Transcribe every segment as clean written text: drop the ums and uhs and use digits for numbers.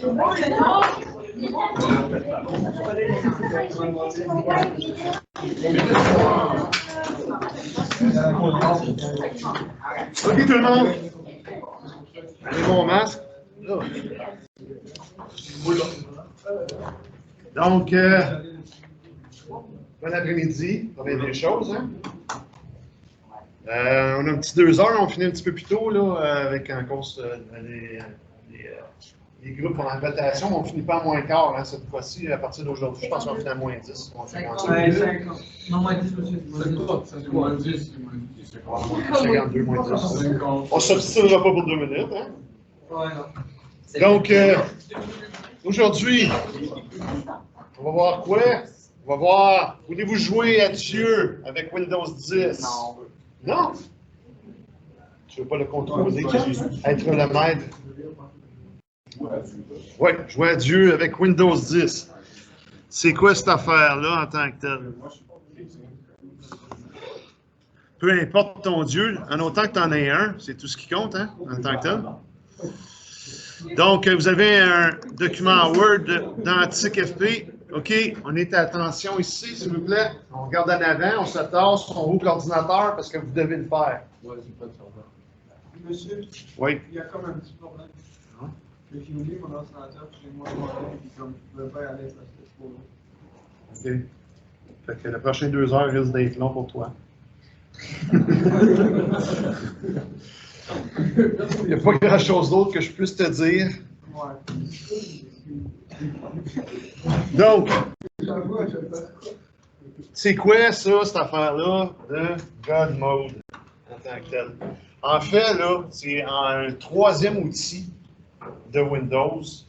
OK, tout le monde. Allez, mon masque. Donc, bon après-midi. Ça va être des choses, hein? On a un petit 2 heures, on finit un petit peu plus tôt, là, avec en cause les groupes en rotation. On finit pas à moins quart, hein, cette fois-ci. À partir d'aujourd'hui, je pense qu'on finit à moins 10. On finit 50. Non, moins 10, monsieur. Moins 10. 52, moins 10. On ne s'obstinera pas pour 2 minutes, hein? Ouais, non. Donc, aujourd'hui, on va voir quoi? On va voir, voulez-vous jouer à Dieu avec Windows 10? Non. Non? Tu ne veux pas le contrôler, être le maître? Oui, jouer à Dieu avec Windows 10. C'est quoi cette affaire-là en tant que telle? Peu importe ton Dieu, en autant que tu en aies un, c'est tout ce qui compte, hein, en tant que tel. Donc, vous avez un document Word d'Antique FP. OK, on est attention ici, s'il vous plaît. On regarde en avant, on se tasse, on ouvre l'ordinateur parce que vous devez le faire. Monsieur, Oui. il y a comme un petit problème. J'ai oublié mon ordinateur chez moi, puis comme je ne pouvais pas y aller parce que c'est trop long. OK. Fait que les prochaines 2 heures risquent d'être long pour toi. Il n'y a pas grand-chose d'autre que je puisse te dire. Donc, c'est quoi ça, cette affaire-là de God Mode en tant que tel? En fait, là, c'est un troisième outil de Windows qui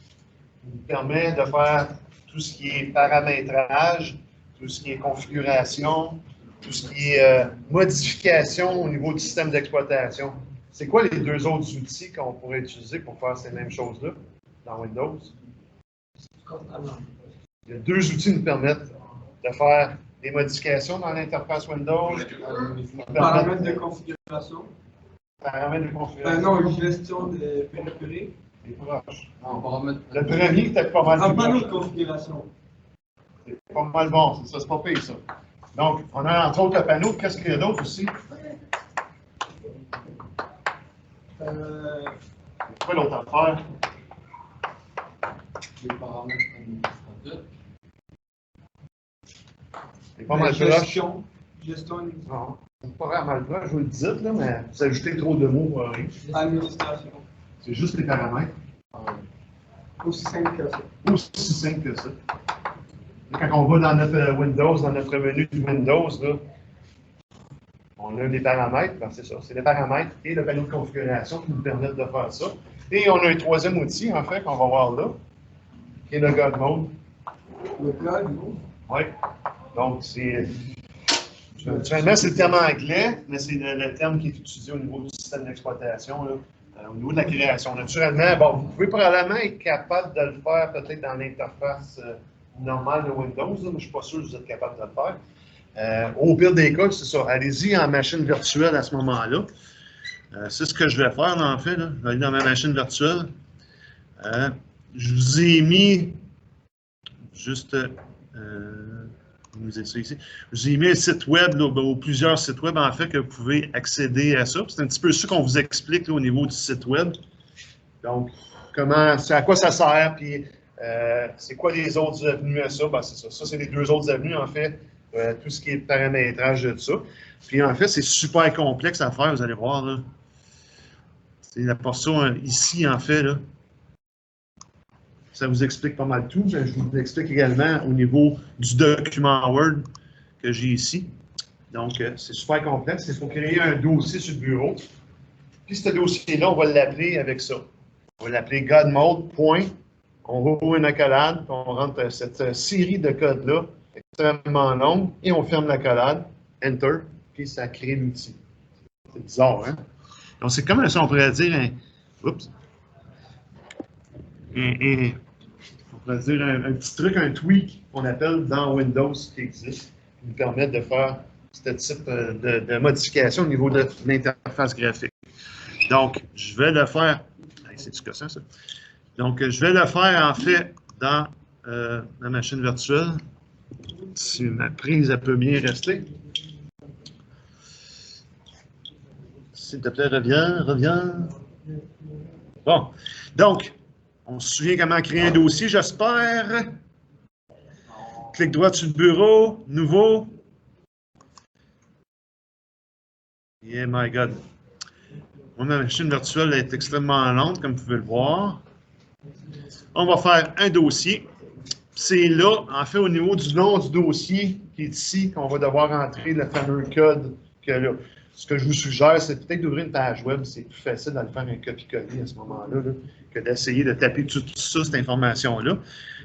nous permet de faire tout ce qui est paramétrage, tout ce qui est configuration, tout ce qui est modification au niveau du système d'exploitation. C'est quoi les deux autres outils qu'on pourrait utiliser pour faire ces mêmes choses-là dans Windows? Il y a 2 outils qui nous permettent de faire des modifications dans l'interface Windows. Paramètres de configuration. Paramètres de configuration. Non, une gestion des périphériques. C'est proche. Non, le premier, peut-être pas mal. Un panneau de configuration. C'est pas mal bon, c'est ça, c'est pas pire ça. Donc, on a entre autres le panneau. Qu'est-ce qu'il y a d'autre aussi? C'est quoi l'autre affaire? Les paramètres administratifs. C'est pas mal proche. Gestion. Non, c'est pas vraiment proche, je vous le dis, là, mais vous ajoutez trop de mots. Administration. C'est juste les paramètres. Aussi simple que ça. Aussi simple que ça. Quand on va dans notre Windows, dans notre menu de Windows, là, on a des paramètres, ben c'est ça, c'est les paramètres et le panneau de configuration qui nous permettent de faire ça. Et on a un troisième outil, en fait, qu'on va voir là, qui est le God Mode. Le God Mode? Oui. Donc, c'est. Naturellement, c'est le terme anglais, mais c'est le terme qui est utilisé au niveau du système d'exploitation, au niveau de la création. Naturellement, bon, vous pouvez probablement être capable de le faire peut-être dans l'interface normale de Windows, là, mais je ne suis pas sûr que vous êtes capable de le faire. Au pire des cas, c'est ça. Allez-y en machine virtuelle à ce moment-là. C'est ce que je vais faire, en fait. Là. Je vais aller dans ma machine virtuelle. Je vous ai mis juste. Ça ici. Je vous ai mis un site web, là, ou plusieurs sites web, en fait, que vous pouvez accéder à ça. C'est un petit peu ça qu'on vous explique là, au niveau du site web. Donc, à quoi ça sert, puis c'est quoi les autres avenues à ça? Ben, c'est ça. Ça, c'est les 2 autres avenues, en fait. Tout ce qui est paramétrage de ça. Puis, en fait, c'est super complexe à faire, vous allez voir. Là. C'est la portion ici, en fait, là. Ça vous explique pas mal tout. Je vous explique également au niveau du document Word que j'ai ici. Donc, c'est super complexe. Il faut créer un dossier sur le bureau. Puis, ce dossier-là, on va l'appeler avec ça. On va l'appeler godmode. On va ouvrir une accolade. Puis on rentre cette série de codes-là extrêmement longue et on ferme l'accolade. Enter. Puis, ça crée l'outil. C'est bizarre, hein? Donc, c'est comme ça, on pourrait dire oups. On pourrait dire un petit truc, un tweak qu'on appelle dans Windows qui existe, qui nous permet de faire ce type de modification au niveau de l'interface graphique. Donc, je vais le faire. C'est du cassant, ça. Donc, je vais le faire, en fait, dans la machine virtuelle. Si ma prise, elle peut bien rester. S'il te plaît, reviens. Bon. Donc, on se souvient comment créer un dossier, j'espère. Clic droit sur le bureau, nouveau. Yeah, my God. Moi, ma machine virtuelle est extrêmement lente, comme vous pouvez le voir. On va faire un dossier. C'est là, en fait, au niveau du nom du dossier qui est ici, qu'on va devoir entrer le fameux code que là. Ce que je vous suggère, c'est peut-être d'ouvrir une page web. C'est plus facile de le faire un copier-coller à ce moment-là là, que d'essayer de taper tout ça, cette information-là.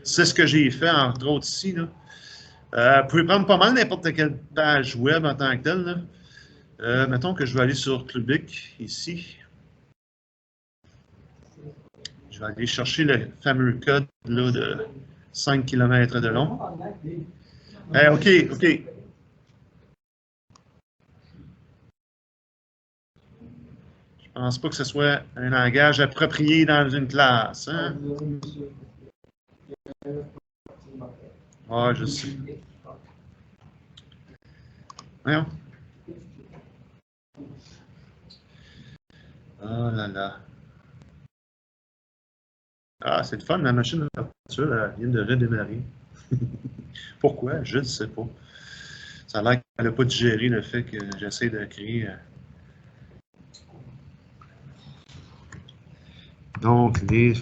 C'est ce que j'ai fait, entre autres, ici. Là. Vous pouvez prendre pas mal n'importe quelle page web en tant que telle. Là. Mettons que je vais aller sur Clubic, ici. Je vais aller chercher le fameux code là, de 5 km de long. OK. Je pense pas que ce soit un langage approprié dans une classe. Hein? Ah, je sais. Voyons. Oh là là. Ah, c'est le fun, la machine virtuelle vient de redémarrer. Pourquoi? Je ne sais pas. Ça a l'air qu'elle n'a pas digéré le fait que j'essaie de créer. Donc, les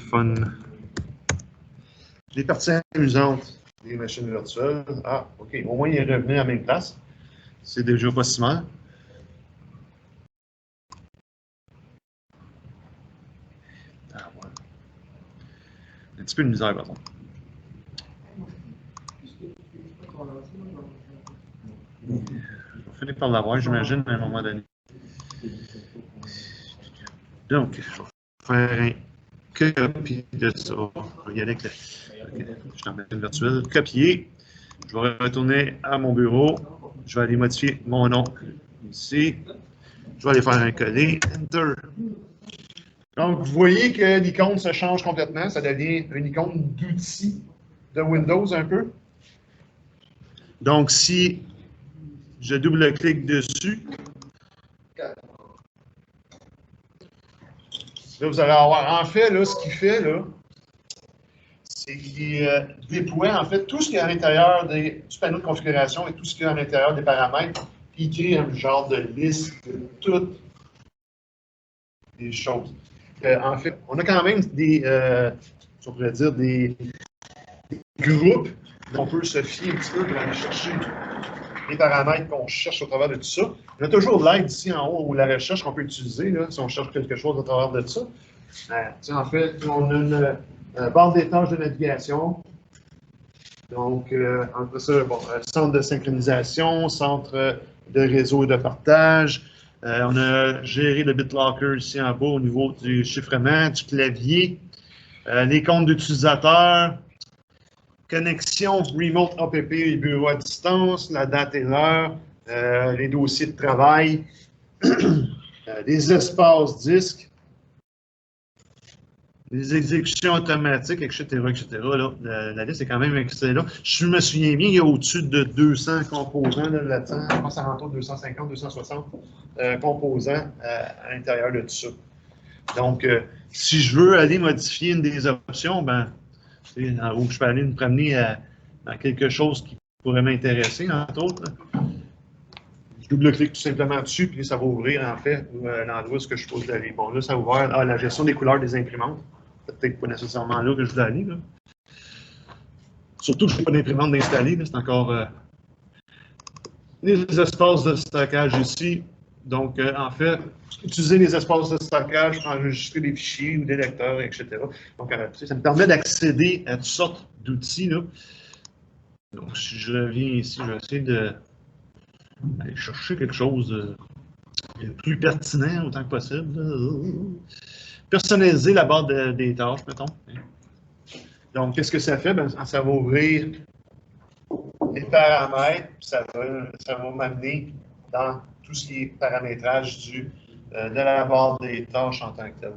parties amusantes des machines virtuelles. Ah, OK. Au moins, il est revenu à la même place. C'est déjà pas si mal. Ah, ouais. Un petit peu de misère, par contre. Je vais finir par l'avoir, j'imagine, à un moment donné. Donc, je vais faire un copie de ça. Je vais y aller avec le. Okay. Je suis en machine virtuelle. Copier. Je vais retourner à mon bureau. Je vais aller modifier mon nom ici. Je vais aller faire un coller. Enter. Donc, vous voyez que l'icône se change complètement. Ça devient une icône d'outil de Windows un peu. Donc, si je double-clique dessus, là, vous allez avoir, en fait, là, ce qu'il fait, là, c'est qu'il déploie, en fait, tout ce qu'il y a à l'intérieur du panneau de configuration et tout ce qu'il y a à l'intérieur des paramètres, puis il crée un genre de liste de toutes les choses. En fait, on a quand même des, on pourrait dire, des groupes dont on peut se fier un petit peu pour aller chercher les paramètres qu'on cherche au travers de tout ça. On a toujours l'aide ici en haut ou la recherche qu'on peut utiliser là, si on cherche quelque chose au travers de ça. En fait, on a une barre des tâches de navigation. Donc, entre ça, bon, centre de synchronisation, centre de réseau et de partage. On a géré le BitLocker ici en bas au niveau du chiffrement, du clavier, les comptes d'utilisateurs, connexion remote APP et bureau à distance, la date et l'heure, les dossiers de travail, les espaces disques, les exécutions automatiques, etc., etc. Là, la liste est quand même excellente. Je me souviens bien, il y a au-dessus de 200 composants là-dedans. Je pense à l'entour de 250, 260 composants à l'intérieur de tout ça. Donc, si je veux aller modifier une des options, ben, où je peux aller me promener dans quelque chose qui pourrait m'intéresser, entre autres. Là. Je double-clique tout simplement dessus, puis ça va ouvrir, en fait, l'endroit où je suis supposé aller. Bon, là, ça a ouvert la gestion des couleurs des imprimantes. C'est peut-être pas nécessairement là que je voulais aller. Là. Surtout que je n'ai pas d'imprimante d'installer. C'est encore les espaces de stockage ici. Donc, en fait, utiliser les espaces de stockage pour enregistrer des fichiers ou des lecteurs, etc. Donc, ça me permet d'accéder à toutes sortes d'outils. Donc, si je reviens ici, je vais essayer d'aller chercher quelque chose de plus pertinent autant que possible. Personnaliser la barre des tâches, mettons. Donc, qu'est-ce que ça fait? Ben, ça va ouvrir les paramètres, puis ça va m'amener dans tout ce qui est paramétrage de la barre des tâches en tant que tel.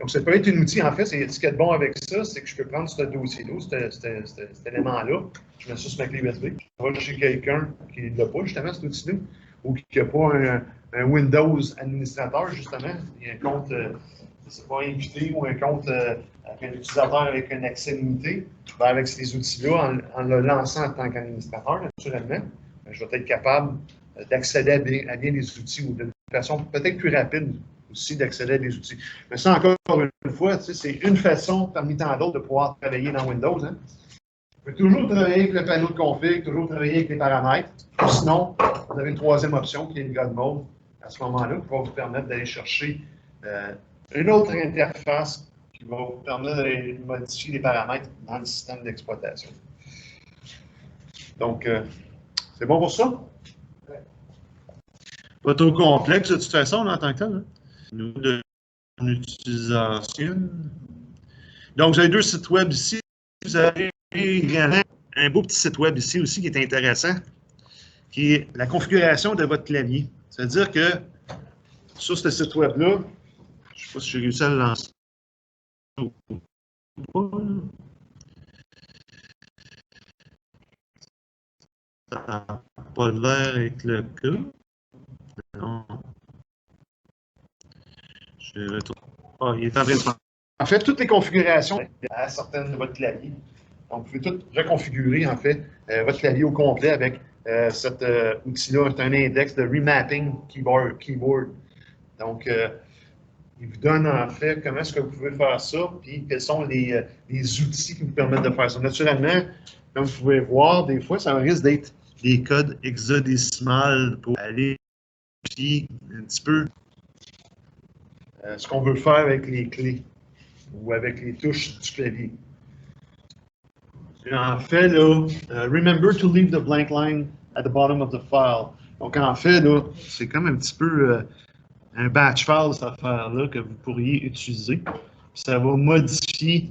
Donc, ça peut être un outil, en fait, ce qui est bon avec ça, c'est que je peux prendre ce dossier-là, cet élément-là, je mets ça sur ma clé USB, je vais chez quelqu'un qui ne l'a pas, justement, cet outil-là, ou qui n'a pas un Windows administrateur, justement, il y a un compte, c'est pas invité, ou un compte avec un utilisateur avec un accès limité, ben avec ces outils-là, en le lançant en tant qu'administrateur, naturellement, ben, je vais être capable d'accéder à bien des outils ou d'une façon peut-être plus rapide aussi d'accéder à des outils. Mais ça, encore une fois, c'est une façon parmi tant d'autres de pouvoir travailler dans Windows. Hein. Vous pouvez toujours travailler avec le panneau de config, toujours travailler avec les paramètres. Ou sinon, vous avez une troisième option qui est le God Mode à ce moment-là, qui va vous permettre d'aller chercher une autre interface qui va vous permettre de modifier les paramètres dans le système d'exploitation. Donc, c'est bon pour ça? Pas trop complexe de toute façon, là, en tant que tel. Hein? Nous, de l'utilisation. Donc, vous avez deux sites web ici. Vous avez également un beau petit site web ici aussi qui est intéressant, qui est la configuration de votre clavier. C'est-à-dire que sur ce site web-là, je ne sais pas si j'ai réussi à le lancer ou pas. Ça n'a pas l'air avec le cas. Non. Je retourne. Ah, il est en train de faire. En fait, toutes les configurations à certaines de votre clavier. Donc, vous pouvez tout reconfigurer, en fait, votre clavier au complet avec cet outil-là. C'est un index de remapping keyboard. Donc, il vous donne, en fait, comment est-ce que vous pouvez faire ça, puis quels sont les outils qui vous permettent de faire ça. Naturellement, comme vous pouvez voir, des fois, ça risque d'être des codes hexadécimales pour aller puis un petit peu ce qu'on veut faire avec les clés ou avec les touches du clavier. Et en fait, là, remember to leave the blank line at the bottom of the file. Donc, en fait, là, c'est comme un petit peu un batch file, cette affaire-là, que vous pourriez utiliser. Puis ça va modifier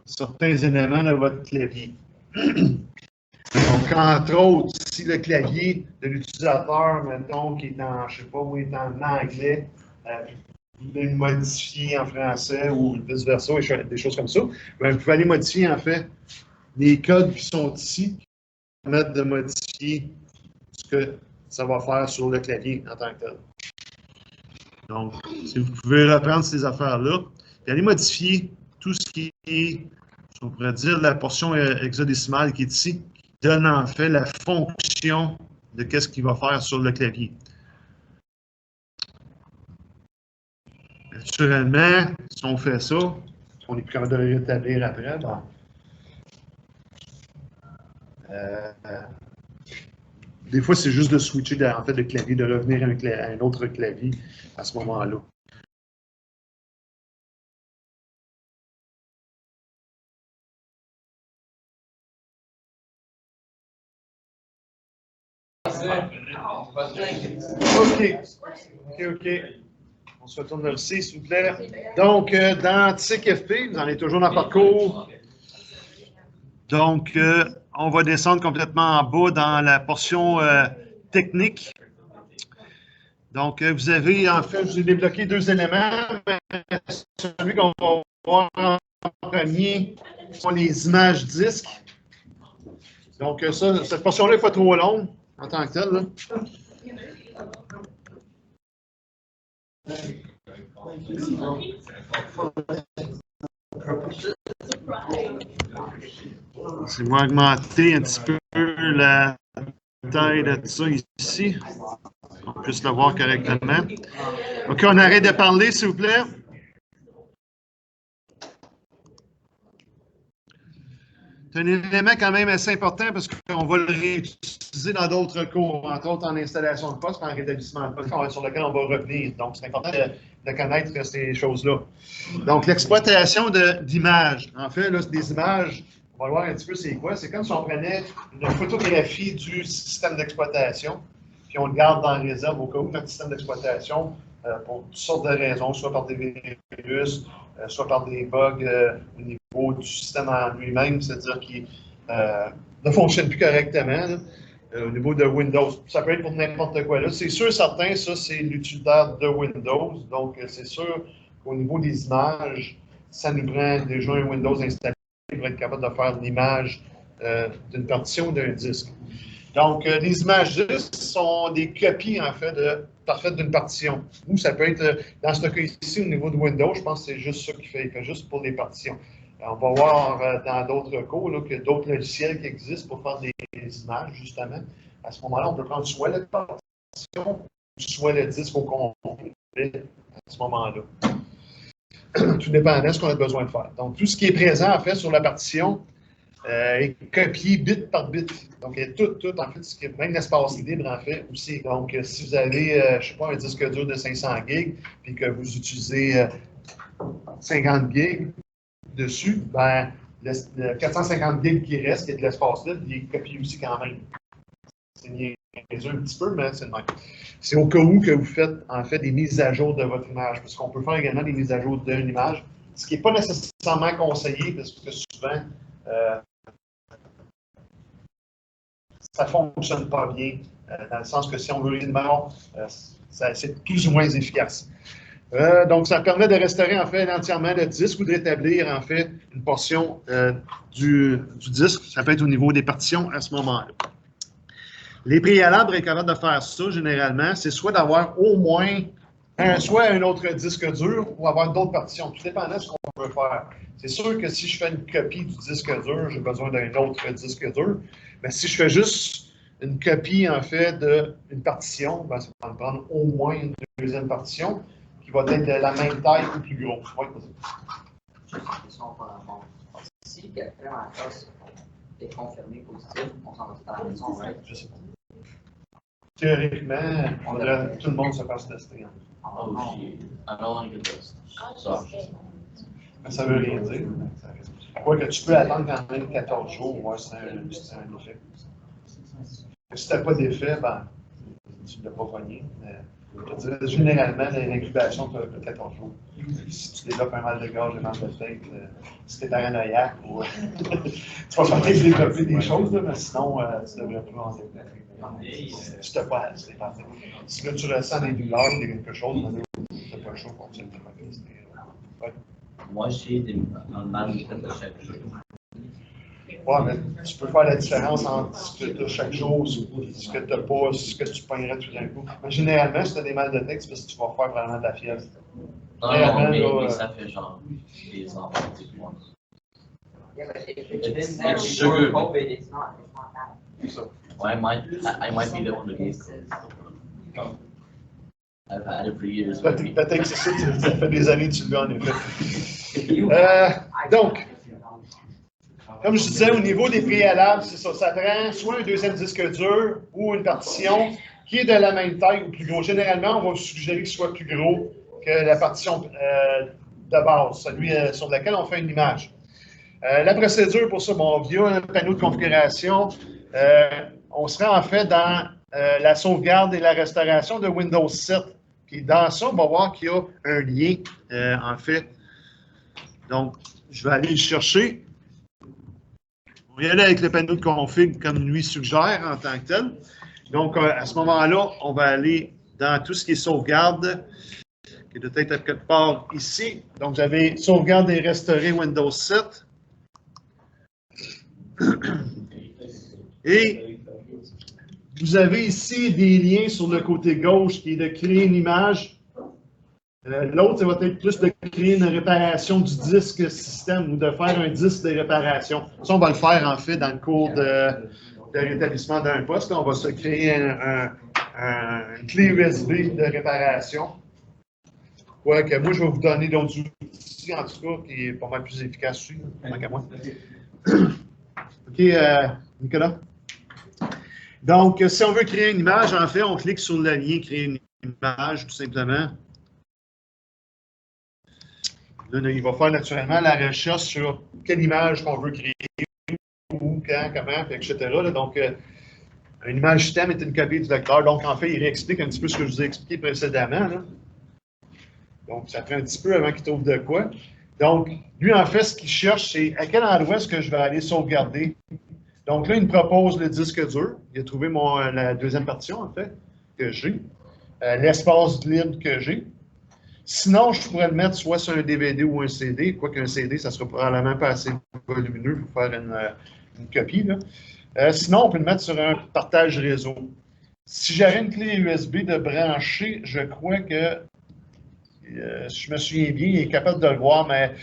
certains éléments de votre clavier. Donc, entre autres, si le clavier de l'utilisateur, mettons, qui est en, je ne sais pas, où il est en anglais, vous voulez le modifier en français ou vice-versa, des choses comme ça, bien, vous pouvez aller modifier, en fait, les codes qui sont ici, qui permettent de modifier ce que ça va faire sur le clavier en tant que tel. Donc, si vous pouvez reprendre ces affaires-là, et aller modifier tout ce qui est, on pourrait dire, la portion hexadécimale qui est ici, donne en fait la fonction de qu'est-ce qu'il va faire sur le clavier. Naturellement, si on fait ça, on est plus capable de le rétablir après. Bon. Des fois, c'est juste de switcher en fait, de clavier, de revenir à un autre clavier à ce moment-là. OK. On se retourne vers le C, s'il vous plaît. Donc, dans TIC-FP, vous en êtes toujours dans le parcours. Donc, on va descendre complètement en bas dans la portion technique. Donc, vous avez, en fait, je vous ai débloqué deux éléments. Celui qu'on va voir en premier sont les images disques. Donc, ça, cette portion-là n'est pas trop longue en tant que telle. Là. C'est moi augmenter un petit peu la taille de ça ici. On puisse le voir correctement. OK, on arrête de parler, s'il vous plaît. C'est un élément quand même assez important parce qu'on va le réutiliser dans d'autres cours, entre autres en installation de poste, en rétablissement de poste, sur lequel on va revenir. Donc, c'est important de connaître ces choses-là. Donc, l'exploitation d'images. En fait, là, c'est des images, on va voir un petit peu c'est quoi. C'est comme si on prenait une photographie du système d'exploitation, puis on le garde dans la réserve au cas où notre système d'exploitation, pour toutes sortes de raisons, soit par des virus, soit par des bugs au niveau du système en lui-même, c'est-à-dire qu'il ne fonctionne plus correctement au niveau de Windows. Ça peut être pour n'importe quoi. C'est sûr, certain, ça, c'est l'utilitaire de Windows. Donc, c'est sûr au niveau des images, ça nous prend déjà un Windows installé pour être capable de faire l'image d'une partition d'un disque. Donc, les images disques sont des copies, en fait, parfaites d'une partition. Ou ça peut être, dans ce cas ici, au niveau de Windows, je pense que c'est juste ça qu'il fait juste pour les partitions. On va voir dans d'autres cours qu'il y a d'autres logiciels qui existent pour faire des images, justement. À ce moment-là, on peut prendre soit la partition, soit le disque au complet à ce moment-là. Tout dépendant de ce qu'on a besoin de faire. Donc, tout ce qui est présent, en fait, sur la partition est copié bit par bit. Donc, tout, en fait, ce qui est, même l'espace libre, en fait, aussi. Donc, si vous avez, je ne sais pas, un disque dur de 500 gigs, puis que vous utilisez 50 gigs dessus, ben, le 450 gigs qui reste, qui est de l'espace libre, il est copié aussi quand même. C'est niaiseux un petit peu, mais c'est le même. C'est au cas où que vous faites, en fait, des mises à jour de votre image, parce qu'on peut faire également des mises à jour d'une image, ce qui n'est pas nécessairement conseillé, parce que souvent, ça ne fonctionne pas bien, dans le sens que si on veut une image, c'est plus ou moins efficace. Donc, ça permet de restaurer, en fait, entièrement le disque ou de rétablir, en fait, une portion du disque. Ça peut être au niveau des partitions à ce moment-là. Les préalables pour être capable de faire ça, généralement, c'est soit d'avoir au moins soit un autre disque dur ou avoir d'autres partitions. Tout dépendant de ce qu'on veut faire. C'est sûr que si je fais une copie du disque dur, j'ai besoin d'un autre disque dur. Mais si je fais juste une copie, en fait, d'une partition, ben, ça va me prendre au moins une deuxième partition qui va être de la même taille ou plus gros. Oui, juste une question par rapport. Si quelqu'un en face est confirmé positif, on s'en va tout à la maison, right? Je sais pas. Théoriquement, tout le monde se fasse tester. Oh, shit. I don't want to get this. Sorry. Mais ça veut rien dire. Quoique tu peux attendre quand même 14 jours, voir si c'est un effet. Si tu n'as pas d'effet, ben, tu ne l'as pas pogné. Généralement, l'incubation, tu as 14 jours. Si tu développes un mal de gorge, un mal de tête, si tu es paranoïaque, ou, tu vas peut-être développer des choses, là, mais sinon, tu devrais plus en développer. Si tu n'as pas, c'est parfait. Si là, tu ressens des douleurs, quelque chose, tu n'as pas le choix pour que tu le Moi, j'ai un mal de tête chaque jour. Oui, mais tu peux faire la différence entre ce que tu as chaque jour, ce que tu n'as pas, ce que tu pognerais tout d'un coup. Mais généralement, si tu as des mal de tête, c'est parce que tu vas faire vraiment de la fièvre. Non, mais ça fait genre des ans, pratiquement. Yeah, but if it's been there before COVID, it's not bad. C'est ça. Well, I might be the one to get I've had it for years. Peut-être que c'est ça, ça fait des années que tu le veux, en effet. Donc, comme je disais, au niveau des préalables, c'est ça. Ça prend soit un deuxième disque dur ou une partition qui est de la même taille ou plus gros. Généralement, on va suggérer qu'il soit plus gros que la partition de base, celui sur lequel on fait une image. La procédure pour ça, bon, via un panneau de configuration, on sera en fait dans la sauvegarde et la restauration de Windows 7. Puis dans ça, on va voir qu'il y a un lien, en fait. Donc, je vais aller le chercher. On va y aller avec le panneau de config comme lui suggère en tant que tel. Donc, à ce moment-là, on va aller dans tout ce qui est sauvegarde, qui doit être à quelque part ici. Donc, j'avais sauvegarde et restaurer Windows 7. Et vous avez ici des liens sur le côté gauche qui est de créer une image. L'autre, ça va être plus de créer une réparation du disque système ou de faire un disque de réparation. Ça, on va le faire en fait dans le cours de rétablissement d'un poste. On va se créer une clé USB de réparation. Quoique moi, je vais vous donner d'autres outils, en tout cas, qui est pas mal plus efficace aussi, tant qu'à moi. OK, Nicolas? Donc, si on veut créer une image, en fait, on clique sur le lien « Créer une image », tout simplement. Là, il va faire naturellement la recherche sur quelle image qu'on veut créer, où, quand, comment, etc. Là, donc, une image système est une copie du vecteur. Donc, en fait, il réexplique un petit peu ce que je vous ai expliqué précédemment. Là. Donc, ça fait un petit peu avant qu'il trouve de quoi. Donc, lui, en fait, ce qu'il cherche, c'est à quel endroit est-ce que je vais aller sauvegarder. Donc, là, il me propose le disque dur. Il a trouvé la deuxième partition, en fait, que j'ai. L'espace libre que j'ai. Sinon, je pourrais le mettre soit sur un DVD ou un CD, quoique un CD, ça sera probablement pas assez volumineux pour faire une copie. Là. Sinon, on peut le mettre sur un partage réseau. Si j'avais une clé USB de brancher, je crois que, si je me souviens bien, il est capable de le voir, mais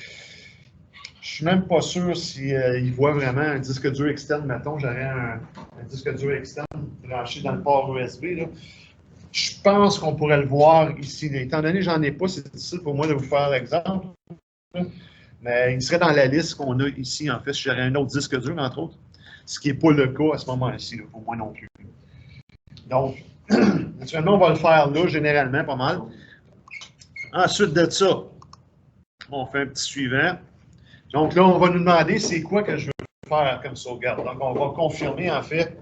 je ne suis même pas sûr s'il voit vraiment un disque dur externe. Mettons, j'aurais un disque dur externe branché dans le port USB. Là. Je pense qu'on pourrait le voir ici. Étant donné que j'en ai pas, c'est difficile pour moi de vous faire l'exemple. Mais il serait dans la liste qu'on a ici, en fait, si j'aurais un autre disque dur, entre autres. Ce qui n'est pas le cas à ce moment-ci, pour moi non plus. Donc, naturellement, on va le faire là, généralement, pas mal. Ensuite de ça, on fait un petit suivant. Donc là, on va nous demander c'est quoi que je veux faire comme sauvegarde. Donc, on va confirmer, en fait,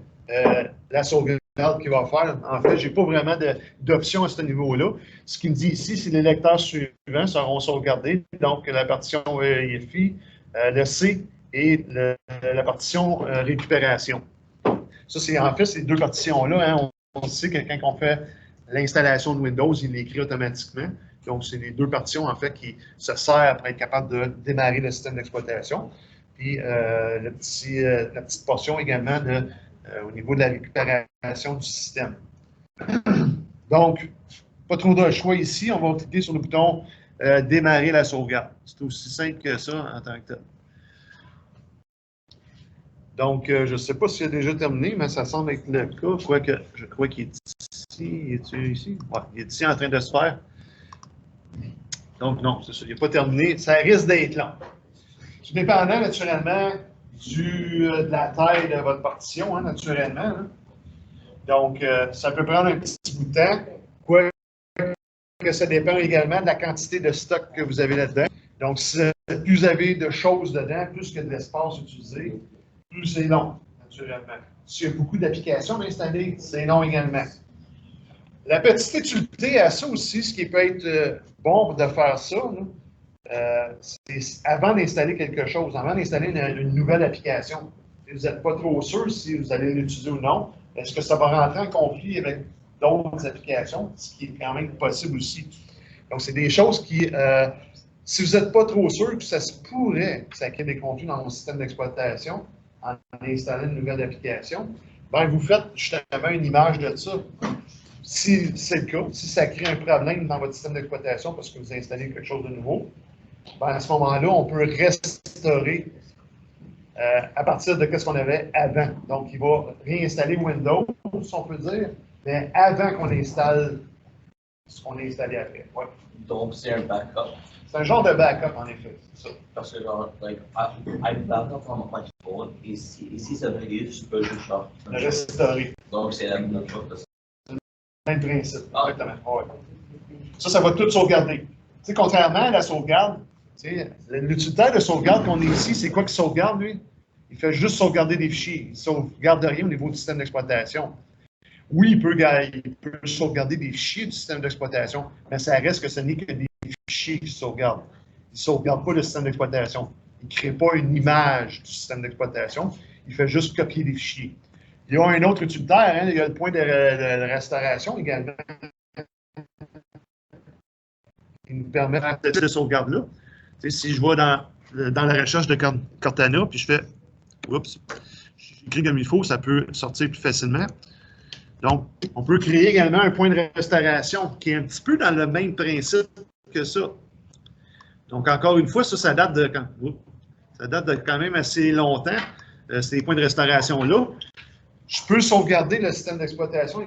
la sauvegarde qu'il va faire. En fait, je n'ai pas vraiment d'option à ce niveau-là. Ce qu'il me dit ici, c'est les lecteurs suivants seront sauvegardés. Donc, la partition EFI, le C et la partition récupération. Ça, c'est en fait ces deux partitions-là. Hein, on sait que quand on fait l'installation de Windows, il l'écrit automatiquement. Donc, c'est les deux partitions, en fait, qui se servent pour être capable de démarrer le système d'exploitation. Puis, la petite portion également au niveau de la récupération du système. Donc, pas trop de choix ici. On va cliquer sur le bouton démarrer la sauvegarde. C'est aussi simple que ça en tant que tel. Donc, je ne sais pas s'il a déjà terminé, mais ça semble être le cas. Quoique, je crois qu'il est ici. Est-il ici? Ouais, il est ici en train de se faire. Donc, non, c'est ça. Il n'est pas terminé. Ça risque d'être long. Tout dépendant, naturellement, de la taille de votre partition, hein, naturellement. Hein. Donc, ça peut prendre un petit bout de temps. Quoique ça dépend également de la quantité de stock que vous avez là-dedans. Donc, si plus vous avez de choses dedans, plus que de l'espace utilisé, plus c'est long, naturellement. S'il y a beaucoup d'applications installées, c'est long également. La petite utilité à ça aussi, ce qui peut être bon de faire ça, c'est avant d'installer quelque chose, avant d'installer une nouvelle application. Vous n'êtes pas trop sûr si vous allez l'utiliser ou non. Est-ce que ça va rentrer en conflit avec d'autres applications, ce qui est quand même possible aussi. Donc, c'est des choses qui, si vous n'êtes pas trop sûr que ça se pourrait que ça crée des conflits dans mon système d'exploitation, en installant une nouvelle application, bien, vous faites justement une image de ça. Si c'est le cas, si ça crée un problème dans votre système d'exploitation parce que vous installez quelque chose de nouveau, bien, à ce moment-là, on peut restaurer à partir de ce qu'on avait avant. Donc, il va réinstaller Windows, si on peut dire, mais avant qu'on installe ce qu'on a installé après. Ouais. Donc, c'est un backup. C'est un genre de backup, en effet. Ça. Parce que, genre, like, I backup from my phone, et si ça brise, je peux juste genre. Le restaurer. Donc, c'est la même chose. Même principe, exactement. Ouais. Ça va tout sauvegarder. Tu sais, contrairement à la sauvegarde, l'utilitaire de sauvegarde qu'on a ici, c'est quoi qu'il sauvegarde, lui? Il fait juste sauvegarder des fichiers. Il ne sauvegarde rien au niveau du système d'exploitation. Oui, il peut sauvegarder des fichiers du système d'exploitation, mais ça reste que ce n'est que des fichiers qu'il sauvegarde. Il ne sauvegarde pas le système d'exploitation. Il ne crée pas une image du système d'exploitation. Il fait juste copier des fichiers. Il y a un autre utilitaire, hein, il y a le point de restauration également, qui nous permet de faire cette sauvegarde-là. Si je vais dans la recherche de Cortana, puis je fais, oups, j'écris comme il faut, ça peut sortir plus facilement. Donc, on peut créer également un point de restauration qui est un petit peu dans le même principe que ça. Donc, encore une fois, ça date de quand même assez longtemps, ces points de restauration-là. Je peux sauvegarder le système d'exploitation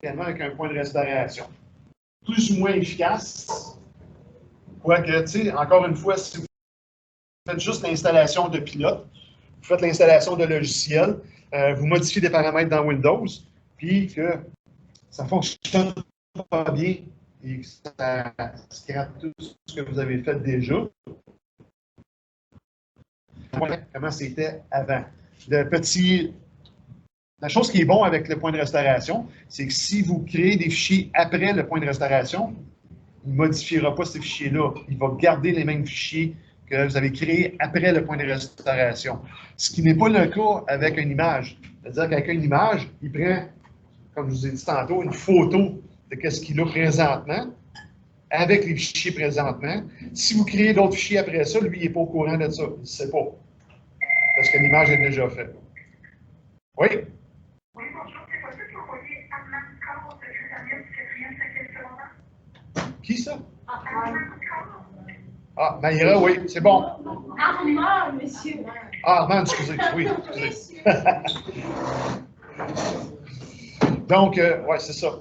également avec un point de restauration. Plus ou moins efficace. Quoique, tu sais, encore une fois, si vous faites juste l'installation de pilote, vous faites l'installation de logiciel, vous modifiez des paramètres dans Windows, puis que ça ne fonctionne pas bien et que ça scrape tout ce que vous avez fait déjà. Comment c'était avant. La chose qui est bon avec le point de restauration, c'est que si vous créez des fichiers après le point de restauration, il ne modifiera pas ces fichiers-là. Il va garder les mêmes fichiers que vous avez créés après le point de restauration. Ce qui n'est pas le cas avec une image. C'est-à-dire qu'avec une image, il prend, comme je vous ai dit tantôt, une photo de ce qu'il a présentement avec les fichiers présentement. Si vous créez d'autres fichiers après ça, lui, il n'est pas au courant de ça. Il ne sait pas. Parce que l'image est déjà faite. Oui? Oui, bonjour. C'est possible d'envoyer Armand Corps de secrétariat du 4e, 5e secondaire? Qui ça? Armand Corps. Ah, Maïra, oui, c'est bon. Armand, monsieur. Ah, Armand, excusez. Oui, excusez. Donc, oui, c'est ça.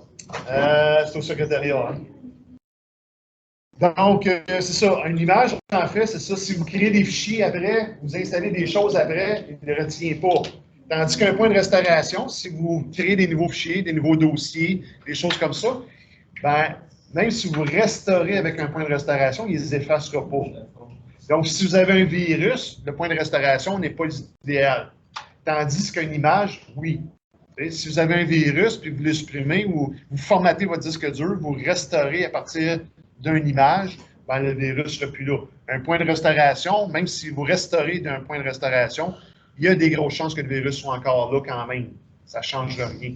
C'est au secrétariat. Hein? Donc, c'est ça. Une image, en fait, c'est ça. Si vous créez des fichiers après, vous installez des choses après, il ne retient pas. Tandis qu'un point de restauration, si vous créez des nouveaux fichiers, des nouveaux dossiers, des choses comme ça, ben, même si vous restaurez avec un point de restauration, il ne les effacera pas. Donc, si vous avez un virus, le point de restauration n'est pas idéal. Tandis qu'une image, oui. Si vous avez un virus, puis vous le supprimez ou vous formatez votre disque dur, vous restaurez à partir d'une image, ben, le virus ne sera plus là. Un point de restauration, même si vous restaurez d'un point de restauration, il y a des grosses chances que le virus soit encore là quand même. Ça ne change rien.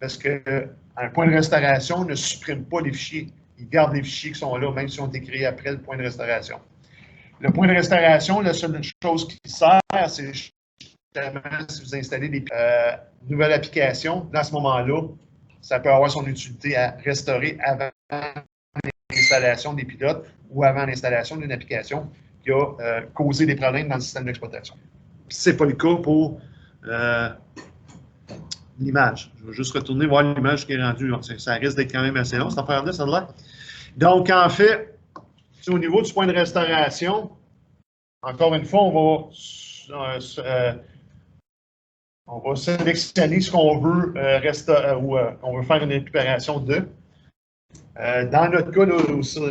Parce qu'un point de restauration ne supprime pas les fichiers. Il garde les fichiers qui sont là, même si on ont été créés après le point de restauration. Le point de restauration, la seule chose qui sert, c'est justement si vous installez des nouvelles applications. Dans ce moment-là, ça peut avoir son utilité à restaurer avant l'installation des pilotes ou avant l'installation d'une application qui a causé des problèmes dans le système d'exploitation. Ce n'est pas le cas pour l'image. Je vais juste retourner voir l'image qui est rendue. Ça risque d'être quand même assez long, cette affaire-là, ça a l'air. Donc, en fait, au niveau du point de restauration, encore une fois, on va sélectionner ce qu'on veut ou on veut faire une récupération de. Dans notre cas,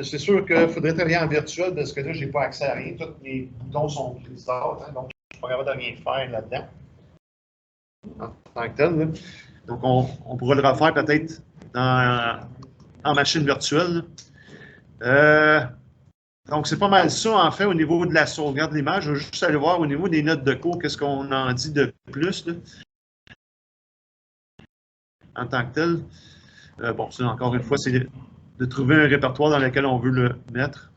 c'est sûr qu'il faudrait travailler en virtuel parce que là, je n'ai pas accès à rien. Tous les boutons sont pris d'or, hein, donc je ne suis pas capable de rien faire là-dedans. En tant que tel. Là. Donc, on pourra le refaire peut-être en machine virtuelle. Donc, c'est pas mal ça, en fait, au niveau de la sauvegarde de l'image. Je vais juste aller voir au niveau des notes de cours, qu'est-ce qu'on en dit de plus, là, en tant que tel. Bon, ça, encore une fois, c'est de trouver un répertoire dans lequel on veut le mettre.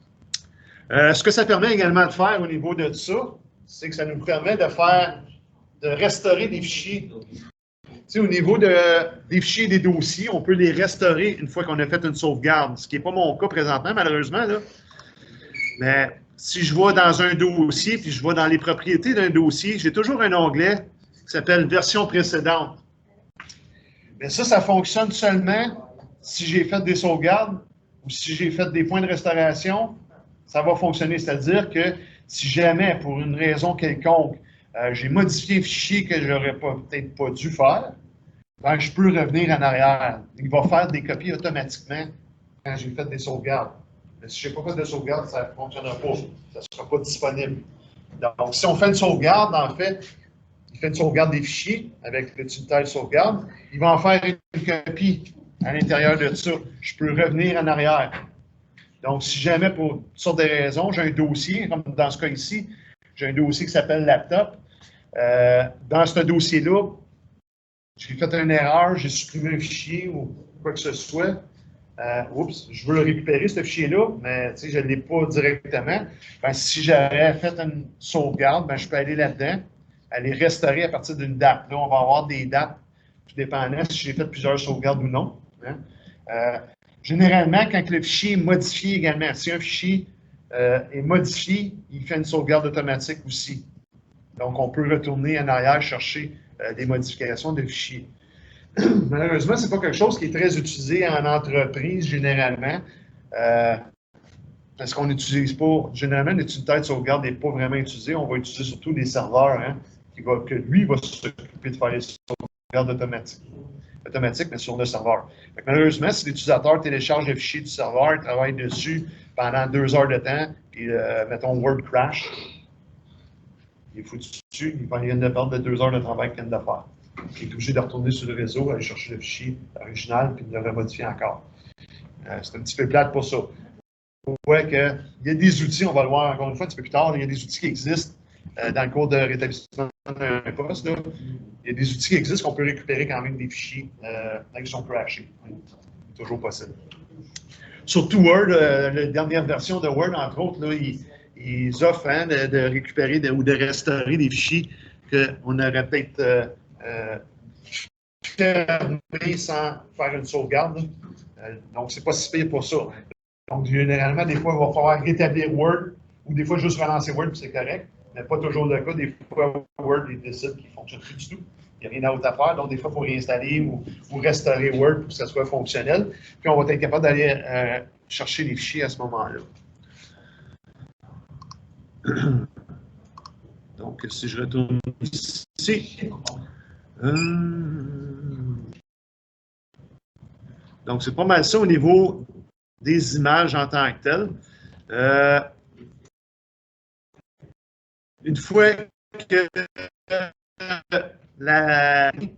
Ce que ça permet également de faire au niveau de ça, c'est que ça nous permet de restaurer des fichiers. Tu sais, au niveau des fichiers et des dossiers, on peut les restaurer une fois qu'on a fait une sauvegarde, ce qui n'est pas mon cas présentement, malheureusement, là. Mais si je vais dans un dossier, puis je vais dans les propriétés d'un dossier, j'ai toujours un onglet qui s'appelle « Version précédente ». Mais ça fonctionne seulement si j'ai fait des sauvegardes ou si j'ai fait des points de restauration, ça va fonctionner. C'est-à-dire que si jamais, pour une raison quelconque, j'ai modifié un fichier que je n'aurais peut-être pas dû faire, ben, je peux revenir en arrière. Il va faire des copies automatiquement quand j'ai fait des sauvegardes. Mais si je n'ai pas fait de sauvegarde, ça ne fonctionnera pas. Ça ne sera pas disponible. Donc, si on fait une sauvegarde, en fait, il fait une sauvegarde des fichiers avec l'utilitaire sauvegarde. Il va en faire une copie à l'intérieur de ça. Je peux revenir en arrière. Donc, si jamais, pour toutes sortes de raisons, j'ai un dossier, comme dans ce cas ici, j'ai un dossier qui s'appelle laptop. Dans ce dossier-là, j'ai fait une erreur, j'ai supprimé un fichier ou quoi que ce soit. Oups, je veux le récupérer, ce fichier-là, mais je ne l'ai pas directement. Ben, si j'aurais fait une sauvegarde, ben, je peux aller là-dedans, aller restaurer à partir d'une date. Là, on va avoir des dates, tout dépendant si j'ai fait plusieurs sauvegardes ou non. Hein. Généralement, quand le fichier est modifié également, si un fichier est modifié, il fait une sauvegarde automatique aussi. Donc, on peut retourner en arrière chercher des modifications de fichiers. Malheureusement, ce n'est pas quelque chose qui est très utilisé en entreprise généralement, parce qu'on n'utilise pas, généralement, l'utilitaire de sauvegarde n'est pas vraiment utilisé. On va utiliser surtout des serveurs, hein, que lui va s'occuper de faire les sauvegardes automatiques, mais sur le serveur. Donc, malheureusement, si l'utilisateur télécharge le fichier du serveur, travaille dessus pendant 2 heures de temps, et mettons Word crash, il est foutu dessus, il vient de perdre 2 heures de travail qu'il vient de faire. Il est obligé de retourner sur le réseau, aller chercher le fichier original, puis de le remodifier encore. C'est un petit peu plate pour ça. On voit qu'il y a des outils, on va le voir encore une fois un petit peu plus tard, il y a des outils qui existent dans le cours de rétablissement d'un poste. Là. Il y a des outils qui existent qu'on peut récupérer quand même des fichiers qui sont crashés. C'est toujours possible. surtout Word, la dernière version de Word, entre autres, là, ils offrent hein, de récupérer ou de restaurer des fichiers qu'on aurait peut-être fermés sans faire une sauvegarde. Donc, c'est pas si pire pour ça. Donc, généralement, des fois, il va falloir rétablir Word ou des fois juste relancer Word, puis c'est correct. Mais pas toujours le cas. Des fois, Word il décide qu'il ne fonctionne plus du tout. Il n'y a rien d'autre à faire. Donc, des fois, il faut réinstaller ou restaurer Word pour que ça soit fonctionnel. Puis, on va être capable d'aller chercher les fichiers à ce moment-là. Donc, si je retourne ici. Donc, c'est pas mal ça au niveau des images en tant que telles. Une fois que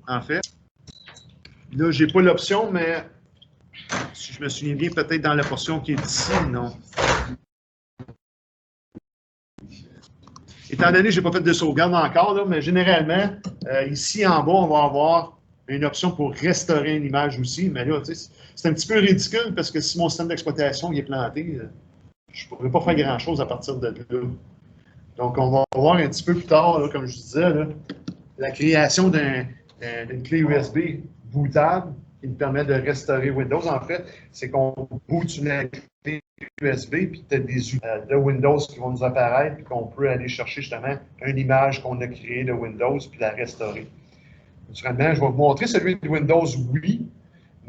en fait, là, je n'ai pas l'option, mais si je me souviens bien, peut-être dans la portion qui est ici, non. Étant donné que je n'ai pas fait de sauvegarde encore, là, mais généralement, ici en bas, on va avoir une option pour restaurer une image aussi. Mais là, c'est un petit peu ridicule parce que si mon système d'exploitation est planté, je ne pourrais pas faire grand-chose à partir de là. Donc, on va voir un petit peu plus tard, là, comme je disais, là, la création d'une clé USB bootable qui nous permet de restaurer Windows. En fait, c'est qu'on boot une clé USB, puis tu as des outils de Windows qui vont nous apparaître, puis qu'on peut aller chercher justement une image qu'on a créée de Windows, puis la restaurer. Naturellement, je vais vous montrer celui de Windows, oui,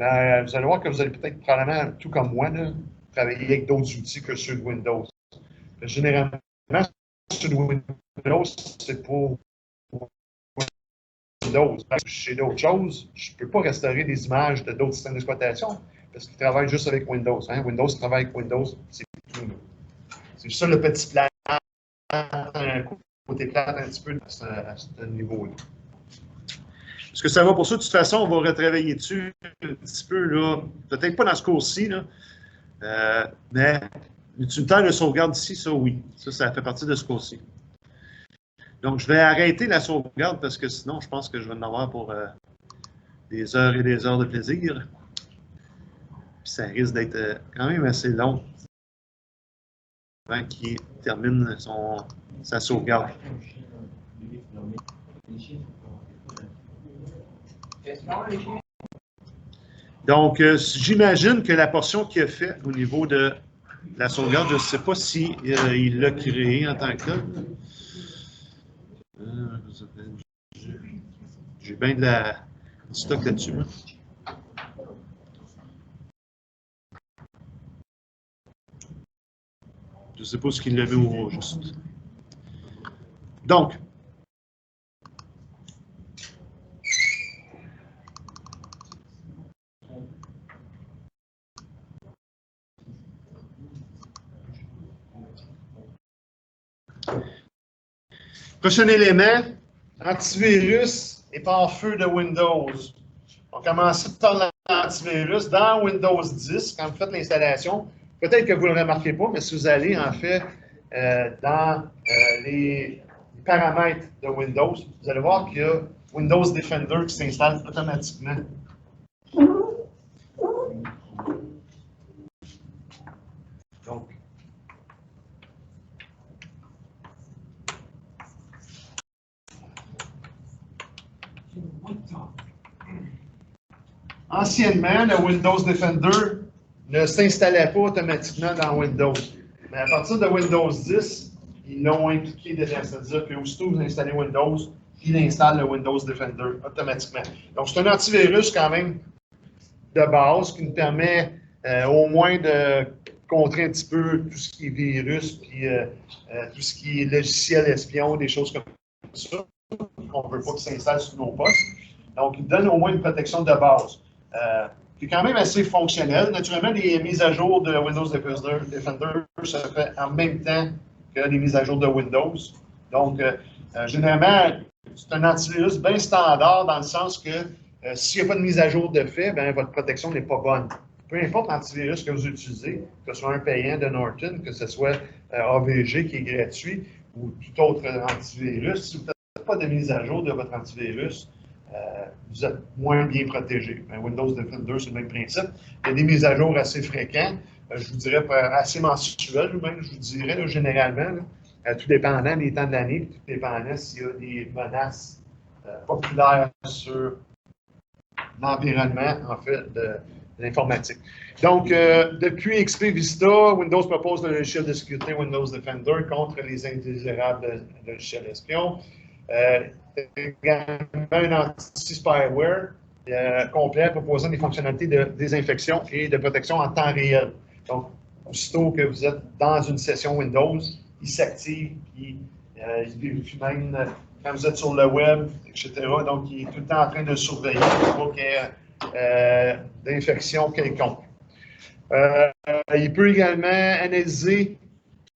mais vous allez voir que vous allez peut-être probablement, tout comme moi, là, travailler avec d'autres outils que ceux de Windows. Généralement, ceux de Windows, c'est pour Windows. Chez d'autres choses, je ne peux pas restaurer des images de d'autres systèmes d'exploitation parce qu'ils travaillent juste avec Windows. Hein? Windows travaille avec Windows, c'est tout. C'est ça le petit plan, un côté plate un petit peu à ce niveau-là. Est-ce que ça va pour ça? De toute façon, on va retravailler dessus un petit peu, là. Peut-être pas dans ce cours-ci, mais l'utilitaire de sauvegarde ici, ça, oui. Ça fait partie de ce cours-ci. Donc, je vais arrêter la sauvegarde parce que sinon, je pense que je vais en avoir pour des heures et des heures de plaisir. Puis ça risque d'être quand même assez long avant qu'il termine sa sauvegarde. Donc, j'imagine que la portion qu'il a faite au niveau de la sauvegarde, je ne sais pas si il l'a créée en tant que tel. J'ai bien de la stock là-dessus. Je ne sais pas ce qu'il l'avait au juste. Donc, prochain élément, antivirus et pare-feu de Windows. On commence par l'antivirus dans Windows 10, quand vous faites l'installation. Peut-être que vous ne le remarquez pas, mais si vous allez en fait dans les paramètres de Windows, vous allez voir qu'il y a Windows Defender qui s'installe automatiquement. Donc, anciennement, le Windows Defender ne s'installait pas automatiquement dans Windows. Mais à partir de Windows 10, ils l'ont impliqué dedans. C'est-à-dire qu'aussitôt que vous installez Windows, il installe le Windows Defender automatiquement. Donc, c'est un antivirus quand même de base qui nous permet au moins de contrer un petit peu tout ce qui est virus, puis tout ce qui est logiciel espion, des choses comme ça, qu'on ne veut pas que ça s'installe sur nos postes. Donc, il donne au moins une protection de base. Qui est quand même assez fonctionnel. Naturellement, les mises à jour de Windows Defender se fait en même temps que les mises à jour de Windows. Donc, généralement, c'est un antivirus bien standard dans le sens que s'il n'y a pas de mise à jour de fait, bien, votre protection n'est pas bonne. Peu importe l'antivirus que vous utilisez, que ce soit un payant de Norton, que ce soit AVG qui est gratuit ou tout autre antivirus, si vous ne faites pas de mise à jour de votre antivirus, vous êtes moins bien protégé. Windows Defender, c'est le même principe. Il y a des mises à jour assez fréquentes. je vous dirais, assez mensuel, ou même, je vous dirais, là, généralement, là, tout dépendant des temps de l'année, tout dépendant s'il y a des menaces populaires sur l'environnement, en fait, de l'informatique. Donc, depuis XP Vista, Windows propose le logiciel de sécurité Windows Defender contre les indésirables logiciels espions. Également un anti-spyware complet proposant des fonctionnalités de désinfection et de protection en temps réel. Donc, aussitôt que vous êtes dans une session Windows, il s'active, il vérifie même quand vous êtes sur le web, etc. Donc, il est tout le temps en train de surveiller pour qu'il y ait d'infection quelconque. Il peut également analyser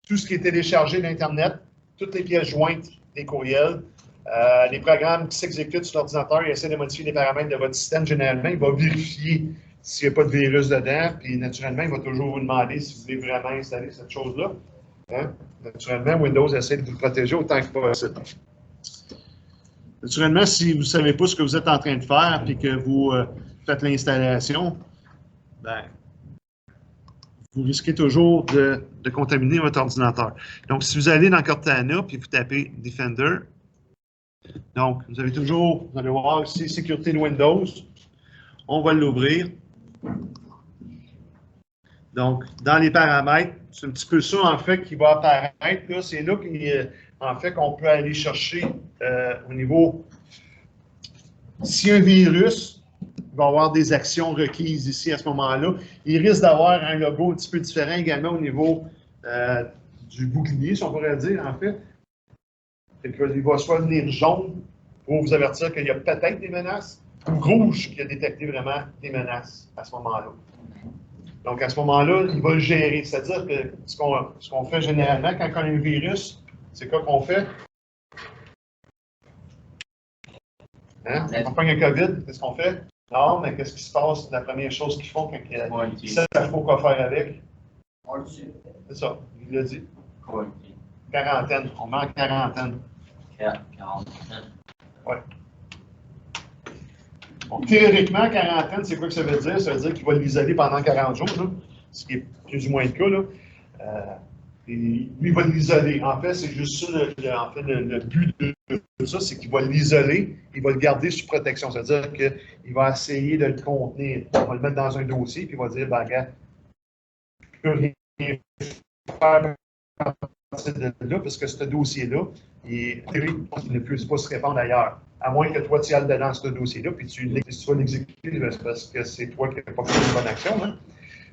tout ce qui est téléchargé d'Internet, toutes les pièces jointes des courriels, les programmes qui s'exécutent sur l'ordinateur, il essaie de modifier les paramètres de votre système. Généralement, il va vérifier s'il n'y a pas de virus dedans, puis naturellement, il va toujours vous demander si vous voulez vraiment installer cette chose-là. Hein? Naturellement, Windows essaie de vous protéger autant que possible. Naturellement, si vous ne savez pas ce que vous êtes en train de faire et que vous faites l'installation, ben, vous risquez toujours de contaminer votre ordinateur. Donc, si vous allez dans Cortana et vous tapez Defender, donc, vous avez toujours, vous allez voir ici, sécurité de Windows. On va l'ouvrir. Donc, dans les paramètres, c'est un petit peu ça, en fait, qui va apparaître. C'est là, en fait, qu'on peut aller chercher au niveau... Si un virus va avoir des actions requises ici à ce moment-là, il risque d'avoir un logo un petit peu différent également au niveau du bouclier, si on pourrait dire, en fait. Il va soit venir jaune pour vous avertir qu'il y a peut-être des menaces, ou rouge qui a détecté vraiment des menaces à ce moment-là. Donc, à ce moment-là, il va le gérer. C'est-à-dire que ce qu'on fait généralement quand on a un virus, c'est quoi qu'on fait? Hein? On prend un COVID, qu'est-ce qu'on fait? Non, mais qu'est-ce qui se passe? La première chose qu'ils font quand ils ne savent pas quoi faire avec? C'est ça, il l'a dit. Quarantaine, on met en quarantaine. Quarantaine. Oui. Donc, théoriquement, quarantaine, c'est quoi que ça veut dire? Ça veut dire qu'il va l'isoler pendant 40 jours, là, ce qui est plus ou moins le cas. Là. Et lui, il va l'isoler. En fait, c'est juste ça, le but de ça, c'est qu'il va l'isoler, il va le garder sous protection. C'est-à-dire qu'il va essayer de le contenir. On va le mettre dans un dossier, puis il va dire, ben, regarde, je peux rien faire de là, parce que ce dossier-là, il ne peut pas se répandre ailleurs. À moins que toi, tu ailles dedans ce dossier-là, puis si tu vas l'exécuter, parce que c'est toi qui n'as pas fait une bonne action. Hein?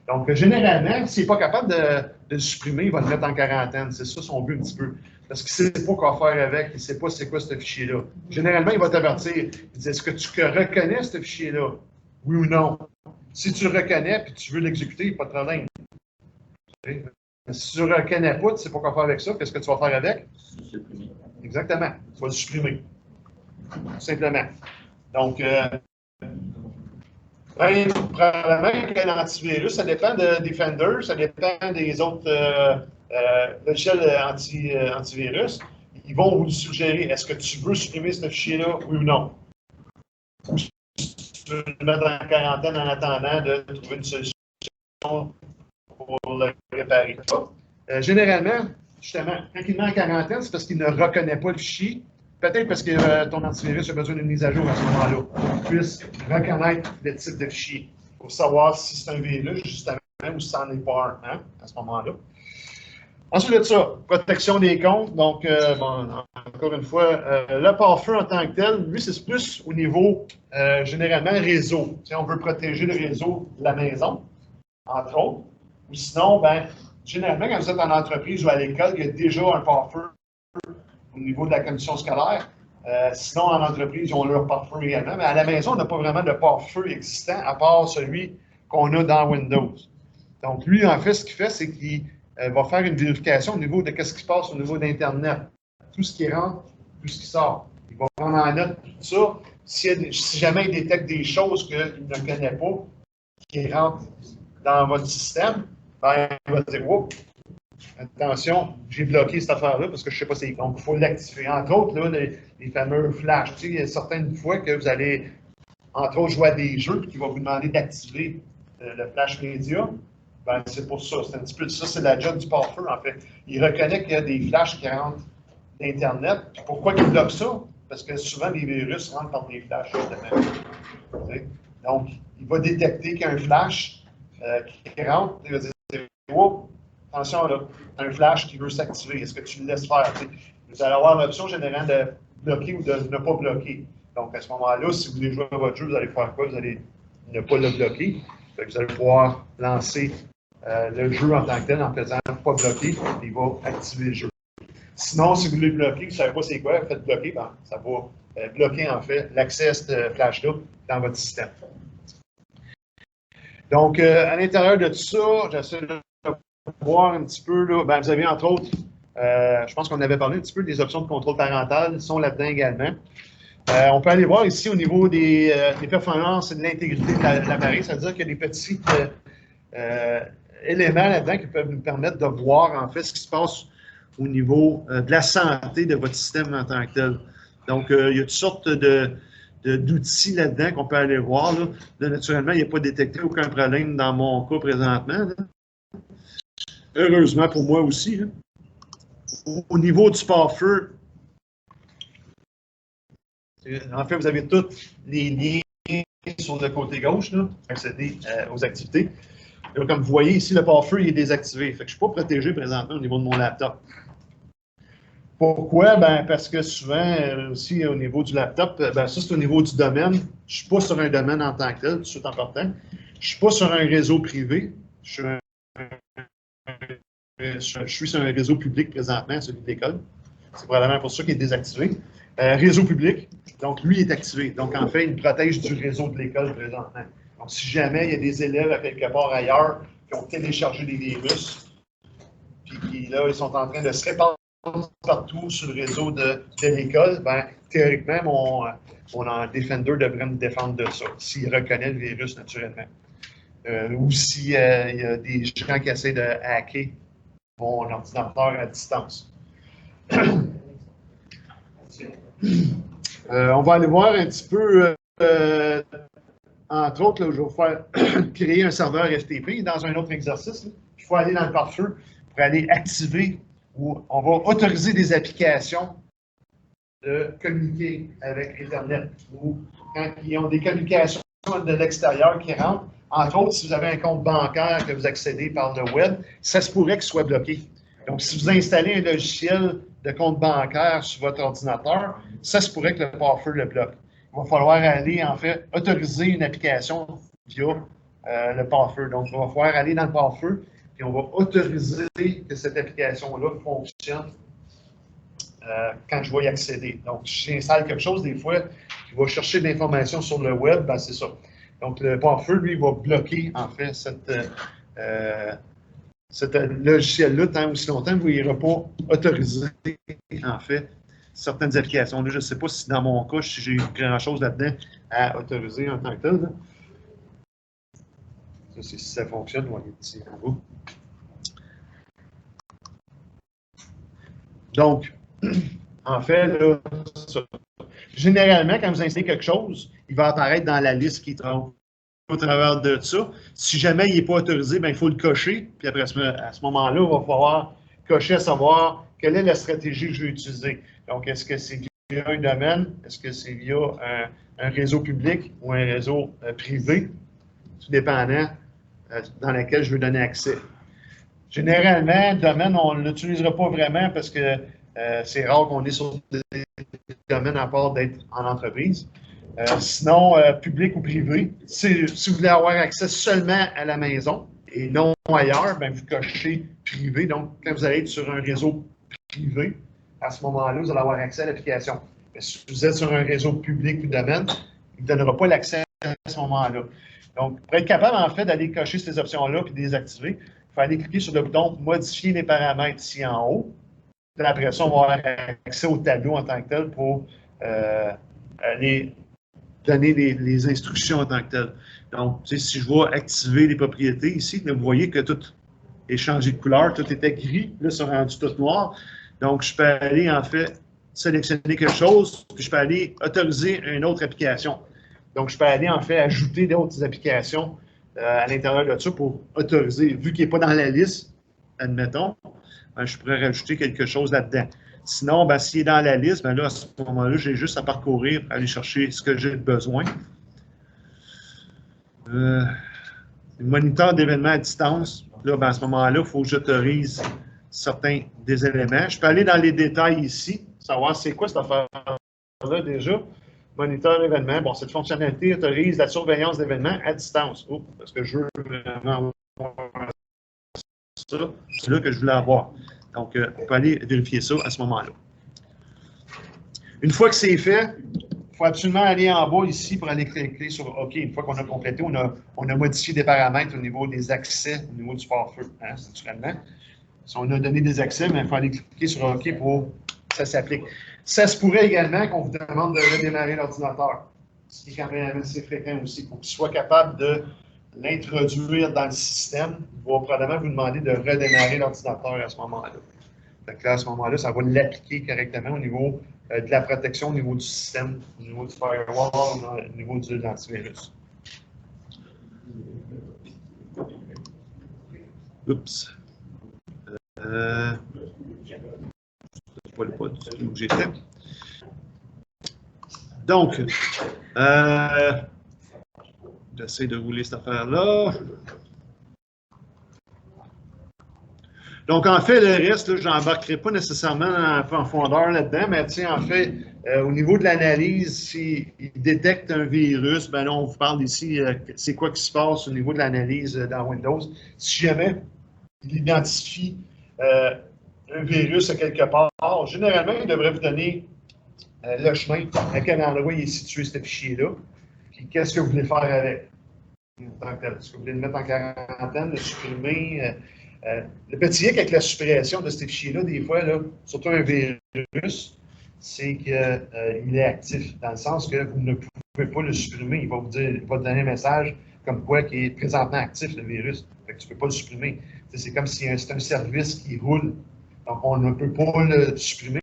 Donc, généralement, s'il n'est pas capable de le supprimer, il va le mettre en quarantaine. C'est ça son but un petit peu. Parce qu'il ne sait pas quoi faire avec, il ne sait pas c'est quoi ce fichier-là. Généralement, il va t'avertir. Il dit, est-ce que tu reconnais ce fichier-là? Oui ou non? Si tu le reconnais et tu veux l'exécuter, pas de problème. Si tu ne le reconnais pas, tu ne sais pas quoi faire avec ça, qu'est-ce que tu vas faire avec? Supprimer. Exactement. Tu vas le supprimer. Tout simplement. Donc, probablement qu'un antivirus, ça dépend de Defender, ça dépend des autres logiciels antivirus. Ils vont vous suggérer, est-ce que tu veux supprimer ce fichier-là, oui ou non? Ou si tu veux le mettre en quarantaine en attendant de trouver une solution pour le réparer. Généralement, justement, quand il met en quarantaine, c'est parce qu'il ne reconnaît pas le fichier. Peut-être parce que ton antivirus a besoin d'une mise à jour à ce moment-là, pour qu'il puisse reconnaître le type de fichier, pour savoir si c'est un virus, justement, ou si ça n'en est pas un, hein, à ce moment-là. Ensuite de ça, protection des comptes. Donc, encore une fois, le pare-feu en tant que tel, lui, c'est plus au niveau, généralement, réseau. Si on veut protéger le réseau de la maison, entre autres. Ou sinon, généralement, quand vous êtes en entreprise ou à l'école, il y a déjà un pare-feu au niveau de la commission scolaire. Sinon, en entreprise, ils ont leur pare-feu également. Mais à la maison, on n'a pas vraiment de pare-feu existant, à part celui qu'on a dans Windows. Donc, lui, en fait, ce qu'il fait, c'est qu'il va faire une vérification au niveau de ce qui se passe au niveau d'Internet. Tout ce qui rentre, tout ce qui sort. Il va prendre en note tout ça. Si jamais il détecte des choses qu'il ne connaît pas, qui rentrent dans votre système, il va dire, oups, attention, j'ai bloqué cette affaire-là parce que je ne sais pas c'est. Donc, il faut l'activer. Entre autres, là, les fameux flash. Tu sais, il y a certaines fois que vous allez, entre autres, jouer à des jeux qui vont vous demander d'activer le flash média. Ben, c'est pour ça. C'est un petit peu ça, c'est la job du pare-feu, en fait. Il reconnaît qu'il y a des flashs qui rentrent d'Internet. Puis pourquoi il bloque ça? Parce que souvent, les virus rentrent par des flashs, justement. Donc, il va détecter qu'il y a un flash qui rentre. Il va dire, oh, attention, là, un flash qui veut s'activer. Est-ce que tu le laisses faire? T'sais? Vous allez avoir l'option généralement de bloquer ou de ne pas bloquer. Donc, à ce moment-là, si vous voulez jouer à votre jeu, vous allez faire quoi? Vous allez ne pas le bloquer. Donc, vous allez pouvoir lancer le jeu en tant que tel en faisant pas bloquer. Il va activer le jeu. Sinon, si vous voulez bloquer, vous ne savez pas c'est quoi, faites bloquer, ben, ça va bloquer en fait l'accès à ce flash-là dans votre système. Donc, à l'intérieur de tout ça, j'essaie de voir un petit peu, là, ben, vous avez entre autres, je pense qu'on avait parlé un petit peu des options de contrôle parental, elles sont là-dedans également. On peut aller voir ici au niveau des performances et de l'intégrité de l'appareil, c'est-à-dire qu'il y a des petits éléments là-dedans qui peuvent nous permettre de voir en fait ce qui se passe au niveau de la santé de votre système en tant que tel. Donc, il y a toutes sortes d'outils là-dedans qu'on peut aller voir. Là, naturellement, il n'y a pas détecté aucun problème dans mon cas présentement. Là. Heureusement pour moi aussi. Là. Au niveau du pare-feu, en fait, vous avez toutes les liens sur le côté gauche, là, pour accéder aux activités. Là, comme vous voyez ici, le pare-feu est désactivé. Fait que je ne suis pas protégé présentement au niveau de mon laptop. Pourquoi? Ben, parce que souvent, aussi au niveau du laptop, ben, ça c'est au niveau du domaine. Je ne suis pas sur un domaine en tant que tel, tout de suite important. Je ne suis pas sur un réseau privé. Je suis sur un réseau public présentement, celui de l'école. C'est probablement pour ça qu'il est désactivé. Réseau public, donc lui est activé. Donc en fait, il protège du réseau de l'école présentement. Donc si jamais il y a des élèves à quelque part ailleurs qui ont téléchargé des virus, puis qui là, ils sont en train de se répandre partout sur le réseau de l'école, ben, théoriquement, mon Defender devrait me défendre de ça, s'il reconnaît le virus naturellement. Ou s'il y a des gens qui essaient de hacker mon ordinateur à distance. On va aller voir un petit peu, entre autres, là, je vais vous faire créer un serveur FTP dans un autre exercice. Là. Il faut aller dans le pare-feu pour aller activer où on va autoriser des applications de communiquer avec Internet ou quand ils ont des communications de l'extérieur qui rentrent. Entre autres, si vous avez un compte bancaire que vous accédez par le web, ça se pourrait qu'il soit bloqué. Donc, si vous installez un logiciel de compte bancaire sur votre ordinateur, ça se pourrait que le pare-feu le bloque. Il va falloir aller, en fait, autoriser une application via le pare-feu. Donc, il va falloir aller dans le pare-feu et on va autoriser que cette application-là fonctionne quand je vais y accéder. Donc, si j'installe quelque chose, des fois, je vais chercher de l'information sur le web, ben c'est ça. Donc, le pare-feu, lui, va bloquer, en fait, cet logiciel-là tant aussi longtemps qu'il n'ira pas autoriser, en fait, certaines applications. Là, je ne sais pas si dans mon cas, si j'ai grand-chose là-dedans à autoriser en tant que tel. Là. Ça, c'est si ça fonctionne, on va ici en bas. Donc, en fait, là, ça. Généralement, quand vous installez quelque chose, il va apparaître dans la liste qui trompe au travers de ça. Si jamais il n'est pas autorisé, bien, il faut le cocher. Puis après, à ce moment-là, il va falloir cocher à savoir quelle est la stratégie que je vais utiliser. Donc, est-ce que c'est via un domaine? Est-ce que c'est via un réseau public ou un réseau privé? Tout dépendant dans lequel je veux donner accès. Généralement, domaine, on ne l'utilisera pas vraiment parce que c'est rare qu'on est sur des domaines à part d'être en entreprise. Sinon, public ou privé, si vous voulez avoir accès seulement à la maison et non ailleurs, bien, vous cochez privé. Donc, quand vous allez être sur un réseau privé, à ce moment-là, vous allez avoir accès à l'application. Mais si vous êtes sur un réseau public ou domaine, il ne donnera pas l'accès à ce moment-là. Donc, pour être capable, en fait, d'aller cocher ces options-là et de les activer, il faut aller cliquer sur le bouton « Modifier les paramètres » ici en haut. Puis après ça, on va avoir accès au tableau en tant que tel pour aller donner les instructions en tant que tel. Donc, si je vais activer les propriétés ici, là, vous voyez que tout est changé de couleur, tout était gris, là, c'est rendu tout noir. Donc, je peux aller, en fait, sélectionner quelque chose, puis je peux aller autoriser une autre application. Donc, je peux aller, en fait, ajouter d'autres applications à l'intérieur de ça pour autoriser, vu qu'il n'est pas dans la liste, admettons, ben, je pourrais rajouter quelque chose là-dedans. Sinon, ben, s'il est dans la liste, ben là, à ce moment-là, j'ai juste à parcourir, aller chercher ce que j'ai besoin. Le moniteur d'événements à distance, là, ben, à ce moment-là, il faut que j'autorise certains des éléments. Je peux aller dans les détails ici, savoir c'est quoi cette affaire-là déjà. Moniteur d'événements, bon, cette fonctionnalité autorise la surveillance d'événements à distance. Oh, parce que je veux vraiment avoir ça, c'est là que je voulais avoir. Donc, on peut aller vérifier ça à ce moment-là. Une fois que c'est fait, il faut absolument aller en bas ici pour aller cliquer sur OK. Une fois qu'on a complété, on a modifié des paramètres au niveau des accès, au niveau du pare-feu, hein, naturellement. Si on a donné des accès, mais il faut aller cliquer sur OK pour que ça s'applique. Ça se pourrait également qu'on vous demande de redémarrer l'ordinateur, ce qui est quand même assez fréquent aussi, pour qu'il soit capable de l'introduire dans le système. Il va probablement vous demander de redémarrer l'ordinateur à ce moment-là. Donc là, à ce moment-là, ça va l'appliquer correctement au niveau de la protection, au niveau du système, au niveau du firewall, au niveau de l'antivirus. Oups. Je ne vois pas du tout où j'étais. Donc, j'essaie de rouler cette affaire-là. Donc, en fait, le reste, je n'embarquerai pas nécessairement en profondeur là-dedans, mais en fait, au niveau de l'analyse, s'il détecte un virus, ben là, on vous parle ici, c'est quoi qui se passe au niveau de l'analyse dans Windows. Si jamais il identifie un virus à quelque part, généralement, il devrait vous donner le chemin, à quel endroit il est situé ce fichier-là, puis qu'est-ce que vous voulez faire avec. Est-ce que vous voulez le mettre en quarantaine, le supprimer? Le petit hic avec la suppression de ces fichiers-là, des fois, là, surtout un virus, c'est qu'il est actif, dans le sens que vous ne pouvez pas le supprimer. Il va vous dire, il va donner un message comme quoi qu'il est présentement actif, le virus. Fait que tu ne peux pas le supprimer. C'est comme si c'est un service qui roule. Donc, on ne peut pas le supprimer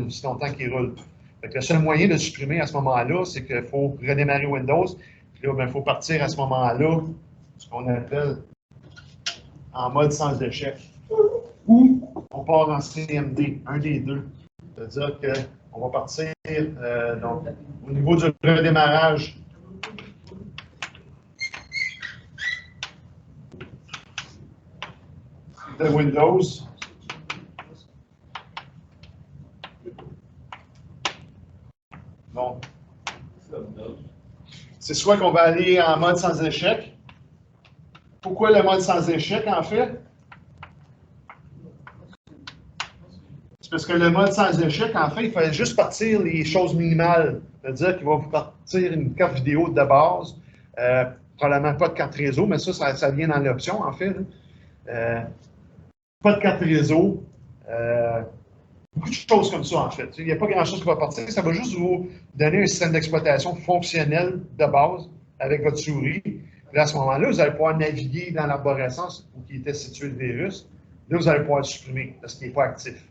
aussi longtemps qu'il roule. Fait que le seul moyen de le supprimer à ce moment-là, c'est qu'il faut redémarrer Windows. Puis là, il faut partir à ce moment-là, ce qu'on appelle en mode sans échec. Ou on part en CMD, un des deux. C'est-à-dire qu'on va partir donc, au niveau du redémarrage. De Windows. Bon. C'est soit qu'on va aller en mode sans échec. Pourquoi le mode sans échec, en fait? C'est parce que le mode sans échec, en fait, il fallait juste partir les choses minimales. C'est-à-dire qu'il va vous partir une carte vidéo de base, probablement pas de carte réseau, mais ça vient dans l'option, en fait. Pas de carte réseau. Beaucoup de choses comme ça, en fait. Il n'y a pas grand-chose qui va partir. Ça va juste vous donner un système d'exploitation fonctionnel de base avec votre souris. Puis à ce moment-là, vous allez pouvoir naviguer dans l'arborescence où il était situé le virus. Là, vous allez pouvoir le supprimer parce qu'il n'est pas actif.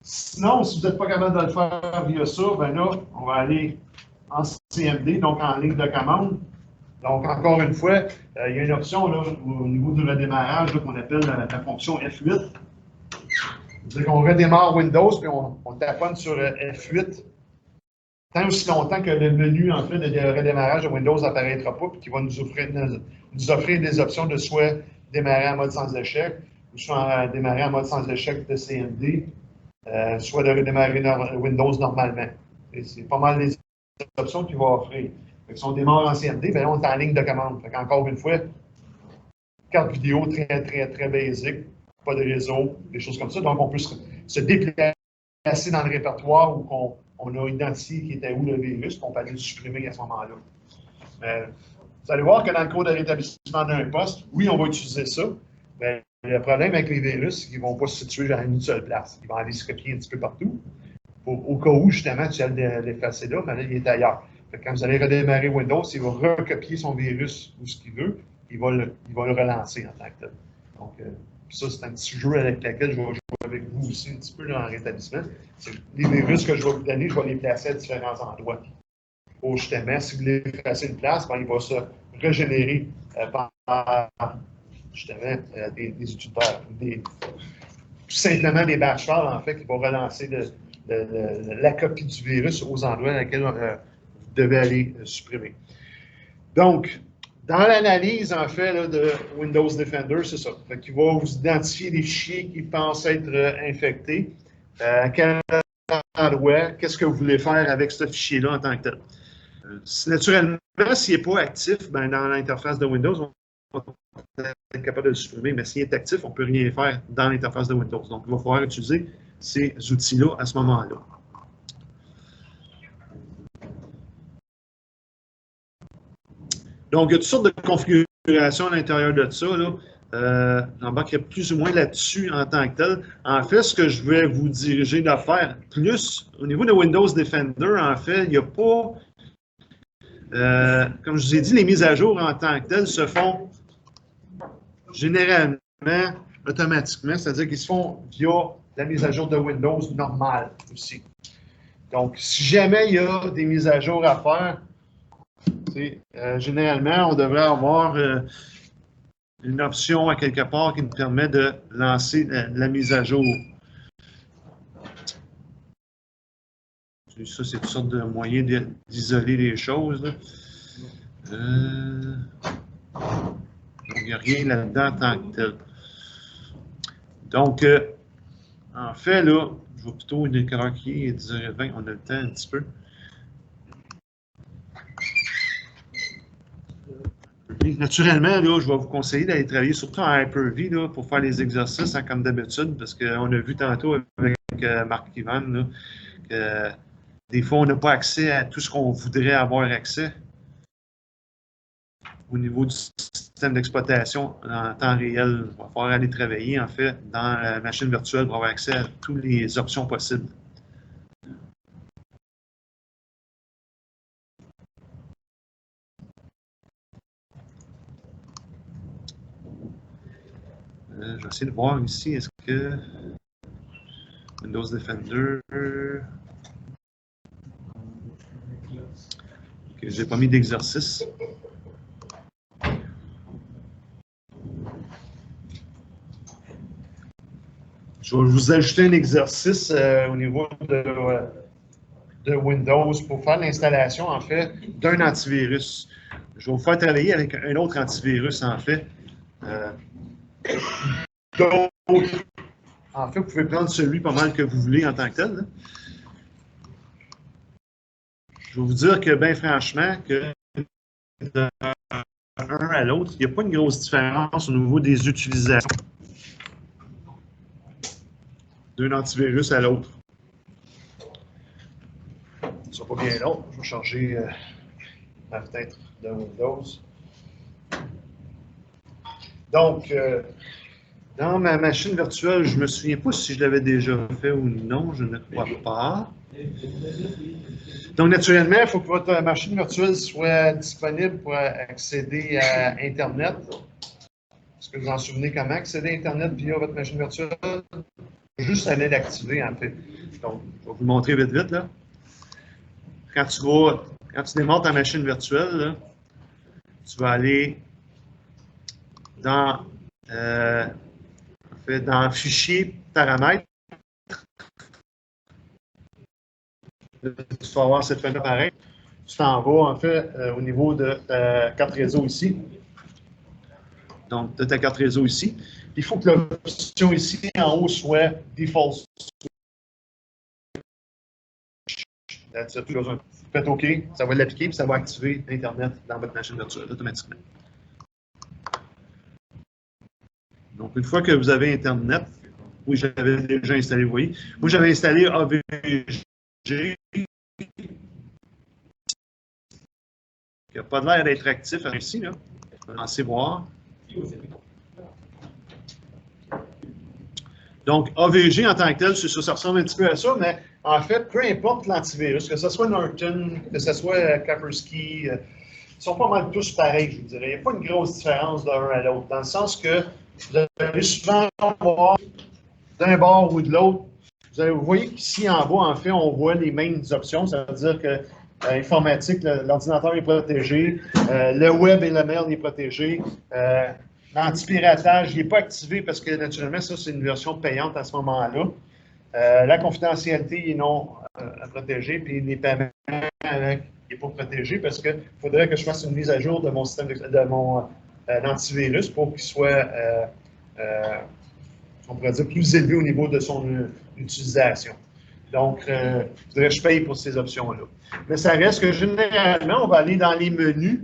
Sinon, si vous n'êtes pas capable de le faire via ça, ben là, on va aller en CMD, donc en ligne de commande. Donc, encore une fois, il y a une option là, au niveau du redémarrage qu'on appelle la fonction F8. C'est-à-dire qu'on redémarre Windows puis on taponne sur F8 tant aussi longtemps que le menu en fait, de redémarrage de Windows n'apparaîtra pas puis qu'il va nous offrir des options de soit démarrer en mode sans échec ou soit démarrer en mode sans échec de CMD, soit de redémarrer Windows normalement. C'est pas mal les options qu'il va offrir. Si on démarre en CMD, bien là, on est en ligne de commande. Encore une fois, carte vidéo très, très, très basique. Pas de réseau, des choses comme ça. Donc, on peut se déplacer dans le répertoire où on a identifié qui était où le virus, qu'on peut aller le supprimer à ce moment-là. Vous allez voir que dans le cours de rétablissement d'un poste, oui, on va utiliser ça. Mais le problème avec les virus, c'est qu'ils ne vont pas se situer dans une seule place. Ils vont aller se copier un petit peu partout. Au cas où, justement, tu as l'effacer là, mais là, il est ailleurs. Quand vous allez redémarrer Windows, il va recopier son virus où ce qu'il veut. Il va le relancer en tant que tel. Donc, ça, c'est un petit jeu avec lequel je vais jouer avec vous aussi un petit peu dans le rétablissement. Les virus que je vais vous donner, je vais les placer à différents endroits. Justement, si vous voulez placer une place, ben, il va se régénérés par justement des utilisateurs, tout simplement des bâches-files, en fait, qui vont relancer la copie du virus aux endroits dans lesquels vous devez aller supprimer. Donc, dans l'analyse, en fait, là, de Windows Defender, c'est ça. Il va vous identifier des fichiers qui pensent être infectés, à quel endroit, qu'est-ce que vous voulez faire avec ce fichier-là en tant que tel. Naturellement, s'il n'est pas actif, ben, dans l'interface de Windows, on va être capable de le supprimer, mais s'il est actif, on ne peut rien faire dans l'interface de Windows. Donc, il va falloir utiliser ces outils-là à ce moment-là. Donc, il y a toutes sortes de configurations à l'intérieur de ça. J'embarquerai plus ou moins là-dessus en tant que tel. En fait, ce que je vais vous diriger de faire, plus au niveau de Windows Defender, en fait, il n'y a pas, comme je vous ai dit, les mises à jour en tant que telles se font généralement automatiquement, c'est-à-dire qu'ils se font via la mise à jour de Windows normale aussi. Donc, si jamais il y a des mises à jour à faire, généralement, on devrait avoir une option à quelque part qui nous permet de lancer la mise à jour. Ça, c'est une sorte de moyen d'isoler les choses. Donc, il n'y a rien là-dedans en tant que tel. Donc, en fait, là, je vais plutôt décroquer et 10h20, on a le temps un petit peu. Naturellement, là, je vais vous conseiller d'aller travailler surtout en Hyper-V là, pour faire les exercices hein, comme d'habitude, parce qu'on a vu tantôt avec Marc-Yvan que des fois, on n'a pas accès à tout ce qu'on voudrait avoir accès au niveau du système d'exploitation en temps réel. Il va falloir aller travailler, en fait, dans la machine virtuelle pour avoir accès à toutes les options possibles. Je vais essayer de voir ici, est-ce que Windows Defender... Okay, je n'ai pas mis d'exercice. Je vais vous ajouter un exercice au niveau de Windows pour faire l'installation, en fait, d'un antivirus. Je vais vous faire travailler avec un autre antivirus, en fait. Donc, en fait, vous pouvez prendre celui pas mal que vous voulez en tant que tel. Là. Je vais vous dire que, bien franchement, que d'un à l'autre, il n'y a pas une grosse différence au niveau des utilisations d'un antivirus à l'autre. Ce ne sera pas bien long. Je vais changer ma fenêtre de Windows. Donc, dans ma machine virtuelle, je ne me souviens pas si je l'avais déjà fait ou non, je ne crois pas. Donc, naturellement, il faut que votre machine virtuelle soit disponible pour accéder à Internet. Est-ce que vous en souvenez comment accéder à Internet via votre machine virtuelle? Juste aller l'activer, en fait. Donc, je vais vous le montrer vite, vite, là. Quand tu démarres ta machine virtuelle, là, tu vas aller dans Fichier, Paramètres. Tu vas avoir cette fenêtre pareille. Tu t'en vas, en fait, au niveau de ta carte réseau ici. Donc, de ta carte réseau ici. Il faut que l'option ici, en haut, soit Default. Faites OK, ça va l'appliquer et ça va activer Internet dans votre machine virtuelle automatiquement. Donc, une fois que vous avez Internet, oui, j'avais déjà installé, vous voyez. Moi, j'avais installé AVG. Qui n'a pas l'air d'être actif ici, là. On va lancer voir. Donc, AVG en tant que tel, ça ressemble un petit peu à ça, mais en fait, peu importe l'antivirus, que ce soit Norton, que ce soit Kaspersky, ils sont pas mal tous pareils, je vous dirais. Il n'y a pas une grosse différence d'un à l'autre, dans le sens que vous allez souvent voir d'un bord ou de l'autre. Vous voyez qu'ici en bas, en fait, on voit les mêmes options. Ça veut dire que informatique, l'ordinateur est protégé, le web et le mail est protégé. L'antipiratage, il n'est pas activé parce que naturellement, ça, c'est une version payante à ce moment-là. La confidentialité est non protégée, puis les paiements n'est pas protégé parce qu'il faudrait que je fasse une mise à jour de mon système de mon antivirus pour qu'il soit, on pourrait dire, plus élevé au niveau de son utilisation. Donc, il faudrait que je paye pour ces options-là. Mais ça reste que généralement, on va aller dans les menus.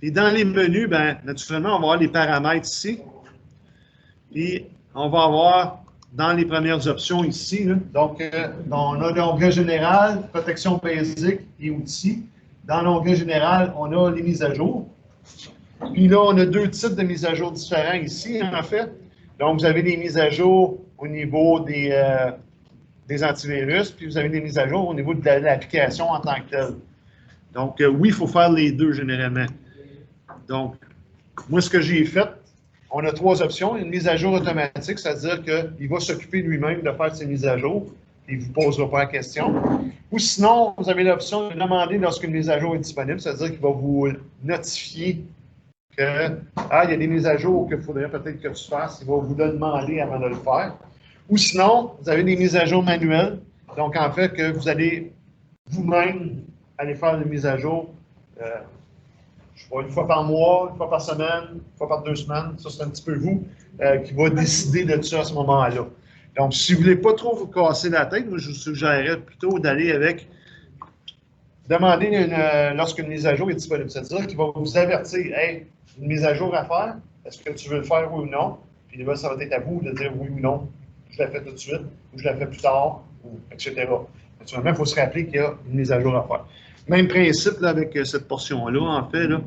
Et dans les menus, bien, naturellement, on va avoir les paramètres ici. Et on va avoir dans les premières options ici, là, donc, on a l'onglet général, protection basique et outils. Dans l'onglet général, on a les mises à jour. Puis là, on a deux types de mises à jour différents ici, en fait. Donc, vous avez des mises à jour au niveau des antivirus, puis vous avez des mises à jour au niveau de l'application en tant que telle. Donc, oui, il faut faire les deux généralement. Donc, moi, ce que j'ai fait, on a trois options. Une mise à jour automatique, c'est-à-dire qu'il va s'occuper lui-même de faire ses mises à jour. Il ne vous posera pas la question. Ou sinon, vous avez l'option de demander lorsqu'une mise à jour est disponible, c'est-à-dire qu'il va vous notifier que il y a des mises à jour qu'il faudrait peut-être que tu fasses. Il va vous le demander avant de le faire. Ou sinon, vous avez des mises à jour manuelles. Donc, en fait, que vous allez vous-même aller faire des mises à jour. Je sais pas, une fois par mois, une fois par semaine, une fois par 2 semaines. Ça, c'est un petit peu vous qui va décider de ça à ce moment-là. Donc, si vous ne voulez pas trop vous casser la tête, moi, je vous suggérerais plutôt d'aller avec demander lorsqu'une mise à jour est disponible. C'est-à-dire qu'il va vous avertir, hey, une mise à jour à faire, est-ce que tu veux le faire ou non? Puis là, ça va être à vous de dire oui ou non. Je la fais tout de suite, ou je la fais plus tard, ou etc. Naturellement, il faut se rappeler qu'il y a une mise à jour à faire. Même principe là, avec cette portion-là, en fait, là,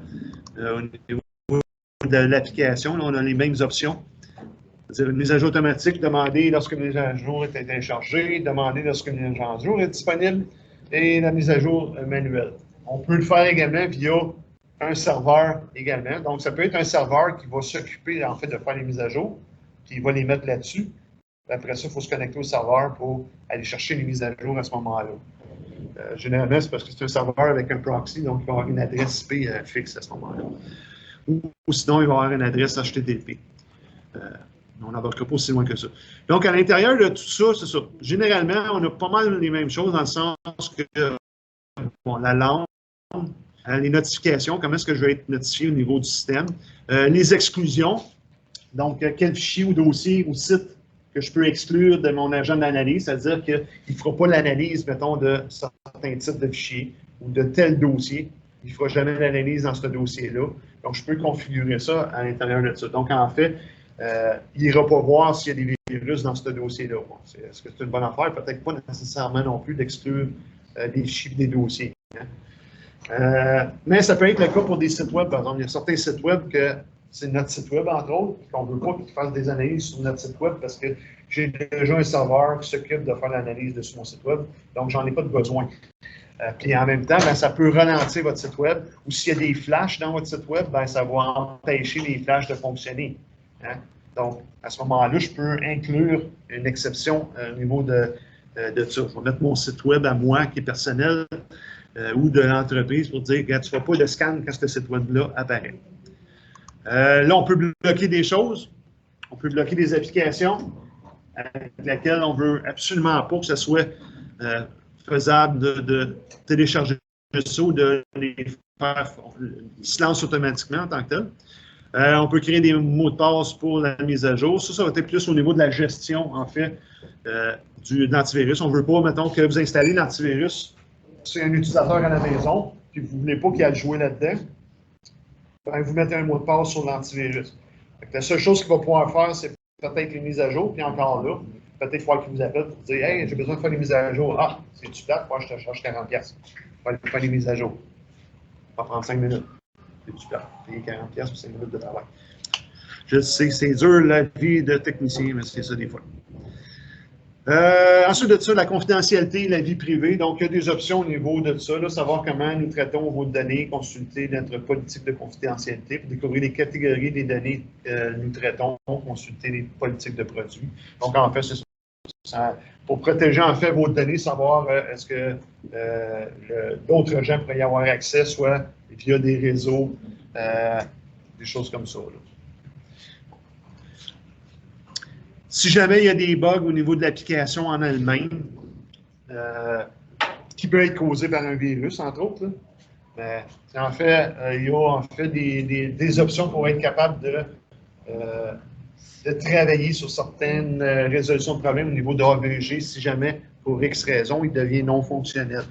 au niveau de l'application, on a les mêmes options. C'est-à-dire une mise à jour automatique, demander lorsqu'une mise à jour est téléchargée, demander lorsqu'une mise à jour est disponible, et la mise à jour manuelle. On peut le faire également via un serveur également. Donc, ça peut être un serveur qui va s'occuper, en fait, de faire les mises à jour, puis il va les mettre là-dessus. Après ça, il faut se connecter au serveur pour aller chercher les mises à jour à ce moment-là. Généralement, c'est parce que c'est un serveur avec un proxy, donc il va avoir une adresse IP fixe à ce moment-là. Ou sinon, il va avoir une adresse HTTP. On n'embarquera pas aussi loin que ça. Donc, à l'intérieur de tout ça, c'est ça. Généralement, on a pas mal les mêmes choses dans le sens que bon, la langue, les notifications, comment est-ce que je vais être notifié au niveau du système, les exclusions, donc quel fichier ou dossier ou site que je peux exclure de mon agent d'analyse, c'est-à-dire qu'il ne fera pas l'analyse, mettons, de certains types de fichiers ou de tel dossier. Il ne fera jamais l'analyse dans ce dossier-là. Donc, je peux configurer ça à l'intérieur de ça. Donc, en fait, il n'ira pas voir s'il y a des virus dans ce dossier-là. Bon, est-ce que c'est une bonne affaire? Peut-être pas nécessairement non plus d'exclure des fichiers des dossiers. Hein? Mais ça peut être le cas pour des sites web. Par exemple, il y a certains sites web que c'est notre site web, entre autres, qu'on ne veut pas qu'ils fassent des analyses sur notre site web parce que j'ai déjà un serveur qui s'occupe de faire l'analyse sur mon site web. Donc, j'en ai pas de besoin. Puis en même temps, ben, ça peut ralentir votre site web. Ou s'il y a des flashs dans votre site web, ben, ça va empêcher les flashs de fonctionner. Hein? Donc, à ce moment-là, je peux inclure une exception au niveau de ça. Je vais mettre mon site web à moi, qui est personnel, ou de l'entreprise pour dire, regarde, tu ne fais pas de scan quand ce site web-là apparaît. Là, on peut bloquer des choses. On peut bloquer des applications avec lesquelles on ne veut absolument pas que ce soit faisable de télécharger ça ou de les faire silence automatiquement en tant que tel. On peut créer des mots de passe pour la mise à jour. Ça va être plus au niveau de la gestion, en fait, de l'antivirus. On ne veut pas, mettons, que vous installez l'antivirus sur un utilisateur à la maison, puis vous ne voulez pas qu'il aille jouer là-dedans. Vous mettez un mot de passe sur l'antivirus. La seule chose qu'il va pouvoir faire, c'est peut-être les mises à jour, puis encore là, peut-être qu'il faut qu'il vous appelle pour vous dire « Hey, j'ai besoin de faire des mises à jour. Ah, c'est-tu plate? Moi, je te charge 40$. Je vais aller faire des mises à jour. Ça va prendre 5 minutes. C'est-tu plate? Payer 40$ pour 5 minutes de travail. Je sais, c'est dur la vie de technicien, mais c'est ça des fois. Ensuite de ça, la confidentialité, la vie privée. Donc, il y a des options au niveau de ça, là, savoir comment nous traitons vos données, consulter notre politique de confidentialité, pour découvrir les catégories des données que nous traitons, consulter les politiques de produits. Donc, en fait, c'est Pour protéger en fait vos données, savoir est-ce que d'autres gens pourraient y avoir accès, soit via des réseaux, des choses comme ça. Là. Si jamais il y a des bugs au niveau de l'application en elle-même, qui peut être causé par un virus, entre autres, là, mais, en fait, il y a en fait des options pour être capable de travailler sur certaines résolutions de problèmes au niveau de AVG si jamais, pour X raison, il devient non fonctionnel.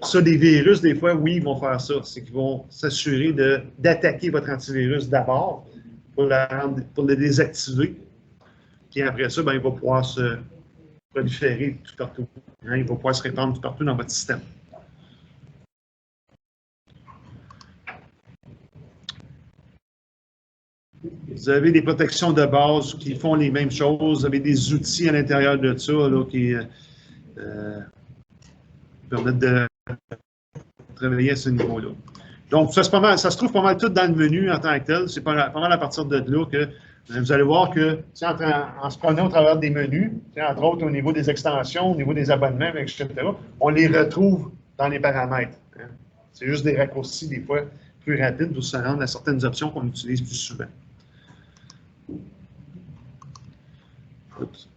Ça, des virus, des fois, oui, ils vont faire ça. C'est qu'ils vont s'assurer d'attaquer votre antivirus d'abord pour le désactiver. Puis après ça, ben, il va pouvoir se proliférer tout partout. Hein, il va pouvoir se répandre tout partout dans votre système. Vous avez des protections de base qui font les mêmes choses. Vous avez des outils à l'intérieur de ça là, qui permettent de travailler à ce niveau-là. Donc, ça, ça se trouve pas mal tout dans le menu en tant que tel. C'est pas mal à partir de là que vous allez voir que, en se promenant au travers des menus, entre autres au niveau des extensions, au niveau des abonnements, etc., on les retrouve dans les paramètres. Hein. C'est juste des raccourcis, des fois, plus rapides pour se rendre à certaines options qu'on utilise plus souvent. Oups.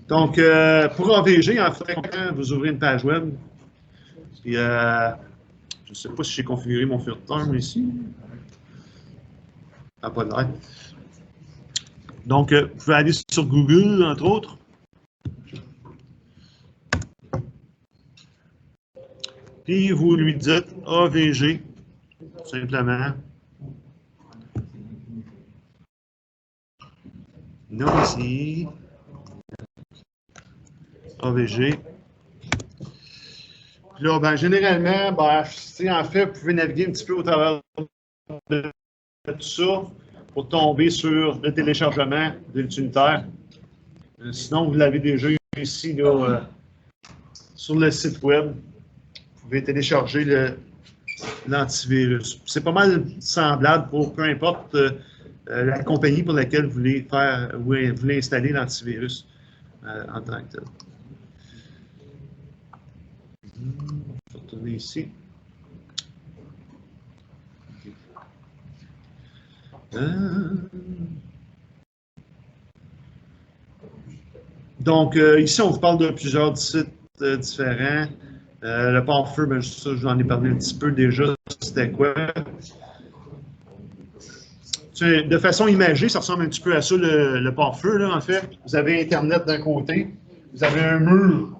Donc, pour AVG, en fait, quand vous ouvrez une page web, puis, je ne sais pas si j'ai configuré mon FilterTerm ici. Ça n'a pas l'air. Donc, vous pouvez aller sur Google, entre autres. Puis, vous lui dites AVG, simplement. Non, ici. AVG. Puis là, ben, généralement, ben, en fait, vous pouvez naviguer un petit peu au travers de tout ça pour tomber sur le téléchargement de l'utilitaire. Sinon, vous l'avez déjà ici là, sur le site web. Vous pouvez télécharger l'antivirus. C'est pas mal semblable pour peu importe la compagnie pour laquelle vous voulez installer l'antivirus en tant que tel. Je vais retourner ici. Donc, ici, on vous parle de plusieurs sites différents. Le pare-feu, ben, ça, je vous en ai parlé un petit peu déjà. C'était quoi? De façon imagée, ça ressemble un petit peu à ça, le pare-feu, là, en fait. Vous avez Internet d'un côté, vous avez un mur,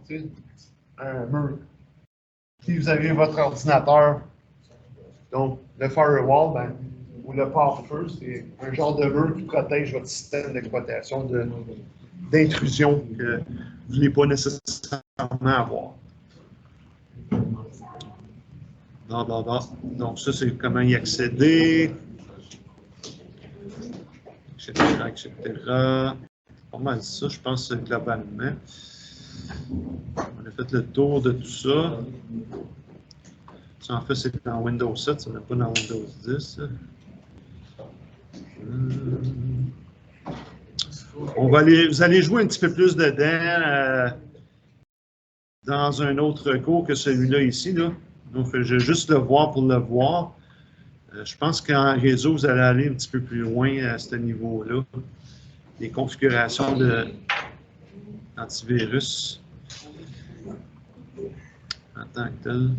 un mur. Puis vous avez votre ordinateur. Donc, le firewall, ben, ou le pare-feu, c'est un genre de mur qui protège votre système d'exploitation d'intrusion que vous ne voulez pas nécessairement avoir. Blablabla. Donc, ça, c'est comment y accéder, etc., etc. Pas mal ça, je pense, globalement. On a fait le tour de tout ça. Ça, en fait, c'est dans Windows 7, ça n'est pas dans Windows 10. Vous allez jouer un petit peu plus dedans dans un autre cours que celui-là ici. Là. Donc, je vais juste le voir pour le voir. Je pense qu'en réseau, vous allez aller un petit peu plus loin à ce niveau-là. Les configurations d'antivirus en tant que tel.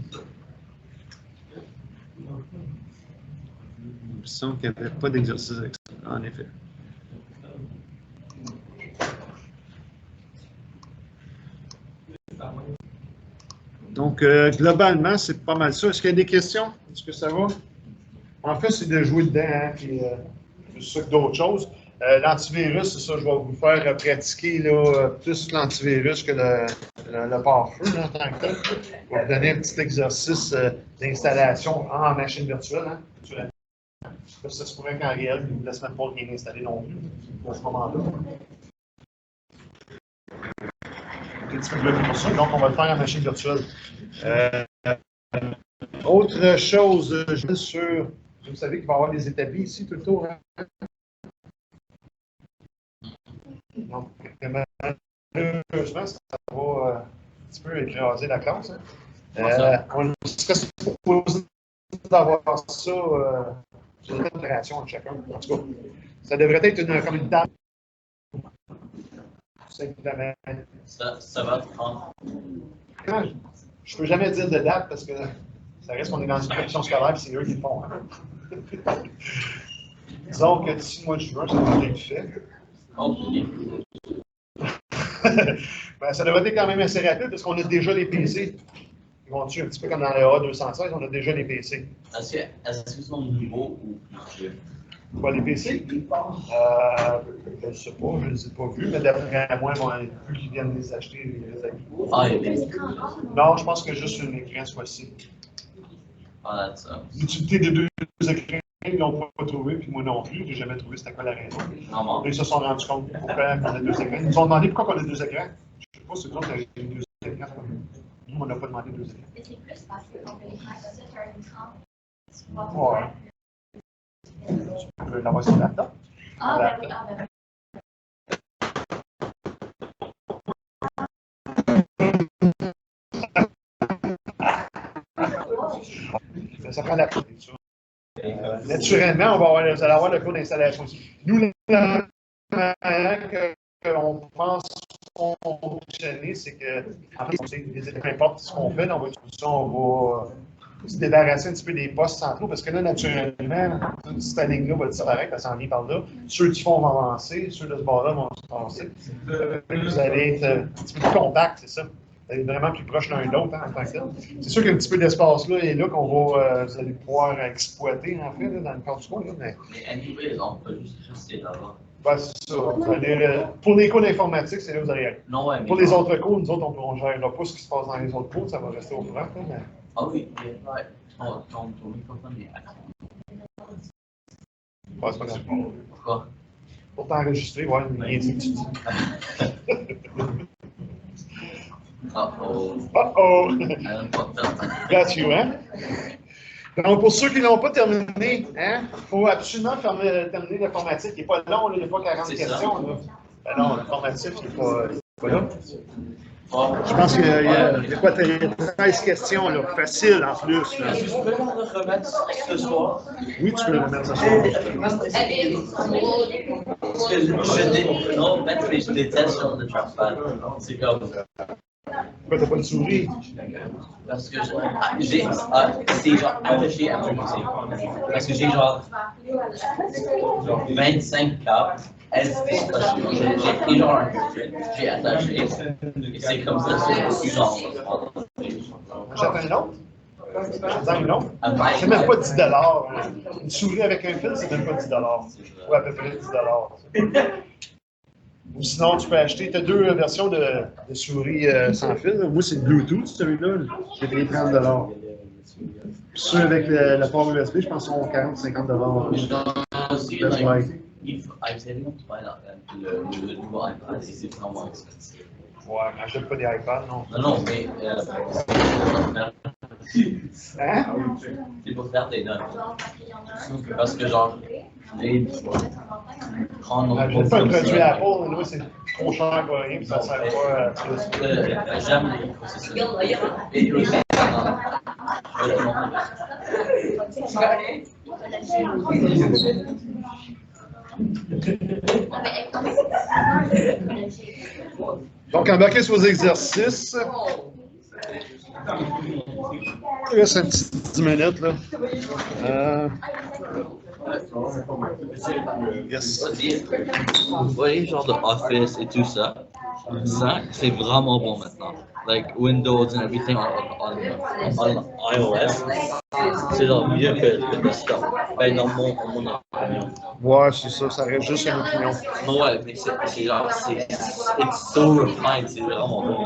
Il me semble qu'il n'y avait pas d'exercice extra, en effet. Donc, globalement, c'est pas mal ça. Est-ce qu'il y a des questions? Est-ce que ça va? En fait, c'est de jouer dedans, hein, puis plus ça que d'autres choses. L'antivirus, c'est ça, je vais vous faire pratiquer là, plus l'antivirus que le pare-feu en tant que tel. Je vais vous donner un petit exercice d'installation en machine virtuelle. Hein, ça se pourrait qu'en réel, il ne vous laisse même pas rien installer non plus à ce moment-là. Un petit peu bloqué pour ça, donc on va le faire en machine virtuelle. Autre chose, je vais sur. Vous savez qu'il va y avoir des établis ici tout le tour. Hein? Donc, malheureusement, ça va un petit peu écraser la classe. Hein? On serait supposé d'avoir ça sur une opération de chacun. En tout cas, ça devrait être comme une table. Simplement. Ça va te prendre. Je ne peux jamais dire de date parce que ça reste qu'on est dans une commission scolaire et c'est eux qui le font. Hein? Disons que d'ici le mois de juin, ça va être fait. Ok. Ben, ça devrait être quand même assez rapide parce qu'on a déjà les PC. Ils vont dessus un petit peu comme dans le A216, on a déjà les PC. Est-ce que c'est au niveau ou plus vieux? Quoi, les PC? Je ne sais pas, je ne les ai pas vus, mais d'après moi, vu qu'ils viennent les acheter, ils les acquis. Ah, il est Non, je pense que juste une écran ce fois-ci. Ah, that's ça. L'utilité des deux écrans, ils l'ont pas trouvé, puis moi non plus, j'ai jamais trouvé c'était quoi la raison. Normal. Ils se sont rendus compte pourquoi on a deux écrans. Ils nous ont demandé pourquoi on a deux écrans. Je ne sais pas si c'est d'autres qui avaient deux écrans comme nous. Nous, on n'a pas demandé deux écrans. Mais c'est plus parce qu'on peut les faire ça sur un écran. Tu vas pouvoir- Ouais. Tu peux l'avoir sur le laptop. Ah, ben oui, ah, ben oui. Mais ça prend la lecture. Naturellement, vous allez avoir le cours d'installation aussi. Nous, la manière qu'on pense fonctionner, c'est que, en fait, peu importe ce qu'on fait, on va se débarrasser un petit peu des postes centraux, parce que là, naturellement, cette ligne-là va disparaître, elle s'en vient par là. Ceux du fond vont avancer, ceux de ce bord-là vont se passer. Vous allez être un petit peu plus compact, c'est ça. Vous allez être vraiment plus proche l'un de l'autre, hein, en tant que tel. C'est sûr qu'un petit peu d'espace là et là qu'on va, vous allez pouvoir exploiter, en fait, là, dans le corps du coin. Là, mais anyways, on peut juste rester là-bas. ben, c'est ça. Vous allez, pour les cours d'informatique, c'est là que vous allez aller. Non, ouais, mais. Pour les autres cours, nous autres, on ne gérera pas ce qui se passe dans les autres cours, ça va rester au courant. Mais... Ah oui, mais ouais. Ton microphone est actif. Ouais, c'est pas grave. Pourquoi? Pour t'enregistrer, ouais, mais rien dit que tu dis. Oh. Oh! Got you, hein? Donc, pour ceux qui n'ont pas terminé, il faut absolument terminer l'informatique. Il n'est pas long, là, il n'y a pas 40 questions. Là. Ben non, l'informatique, il n'est pas là. Je pense qu'il y a quoi, 13 questions, là, facile en plus. Là. Est-ce que je peux le remettre ce soir? Oui, tu peux le remettre ce soir. Parce que non, mais je déteste sur le trackpad. C'est comme. Pourquoi t'as pas de souris? Parce que j'ai. C'est genre empêché à me pousser. Parce que j'ai genre 25 câbles. J'ai pris genre un fil, j'ai attaché. Et c'est comme ça, c'est genre. J'attends une autre? J'attends une autre? C'est même pas 10 $. Une souris avec un fil, c'est même pas 10 $. Ou à peu près 10 $. Ou sinon, tu peux acheter, tu as deux versions de souris sans fil. Moi, c'est le Bluetooth, celui-là. J'ai payé 30 $. Ceux avec la port USB, je pense, sont 40-50 $. I've said to buy le nouveau iPad et c'est vraiment expensive. Ouais, mais achète pas des iPads, non. Non, mais Hein? c'est pour faire des notes. Parce que genre, les prendre J'aime pas un produit Apple, nous, c'est trop cher pour rien, puis ça sert pas à plus. J'aime les processeurs. Et aussi, Donc, embarquez sur vos exercices. Il reste un petit 10 minutes, là. Yes. Vous voyez, genre de Office et tout ça, ça, c'est vraiment bon maintenant. Like Windows and everything on iOS, c'est genre mieux que le desktop. Ben, dans mon opinion. Ouais, c'est ça, ça reste juste une opinion. Ouais, mais c'est genre, it's so refined, c'est vraiment bon.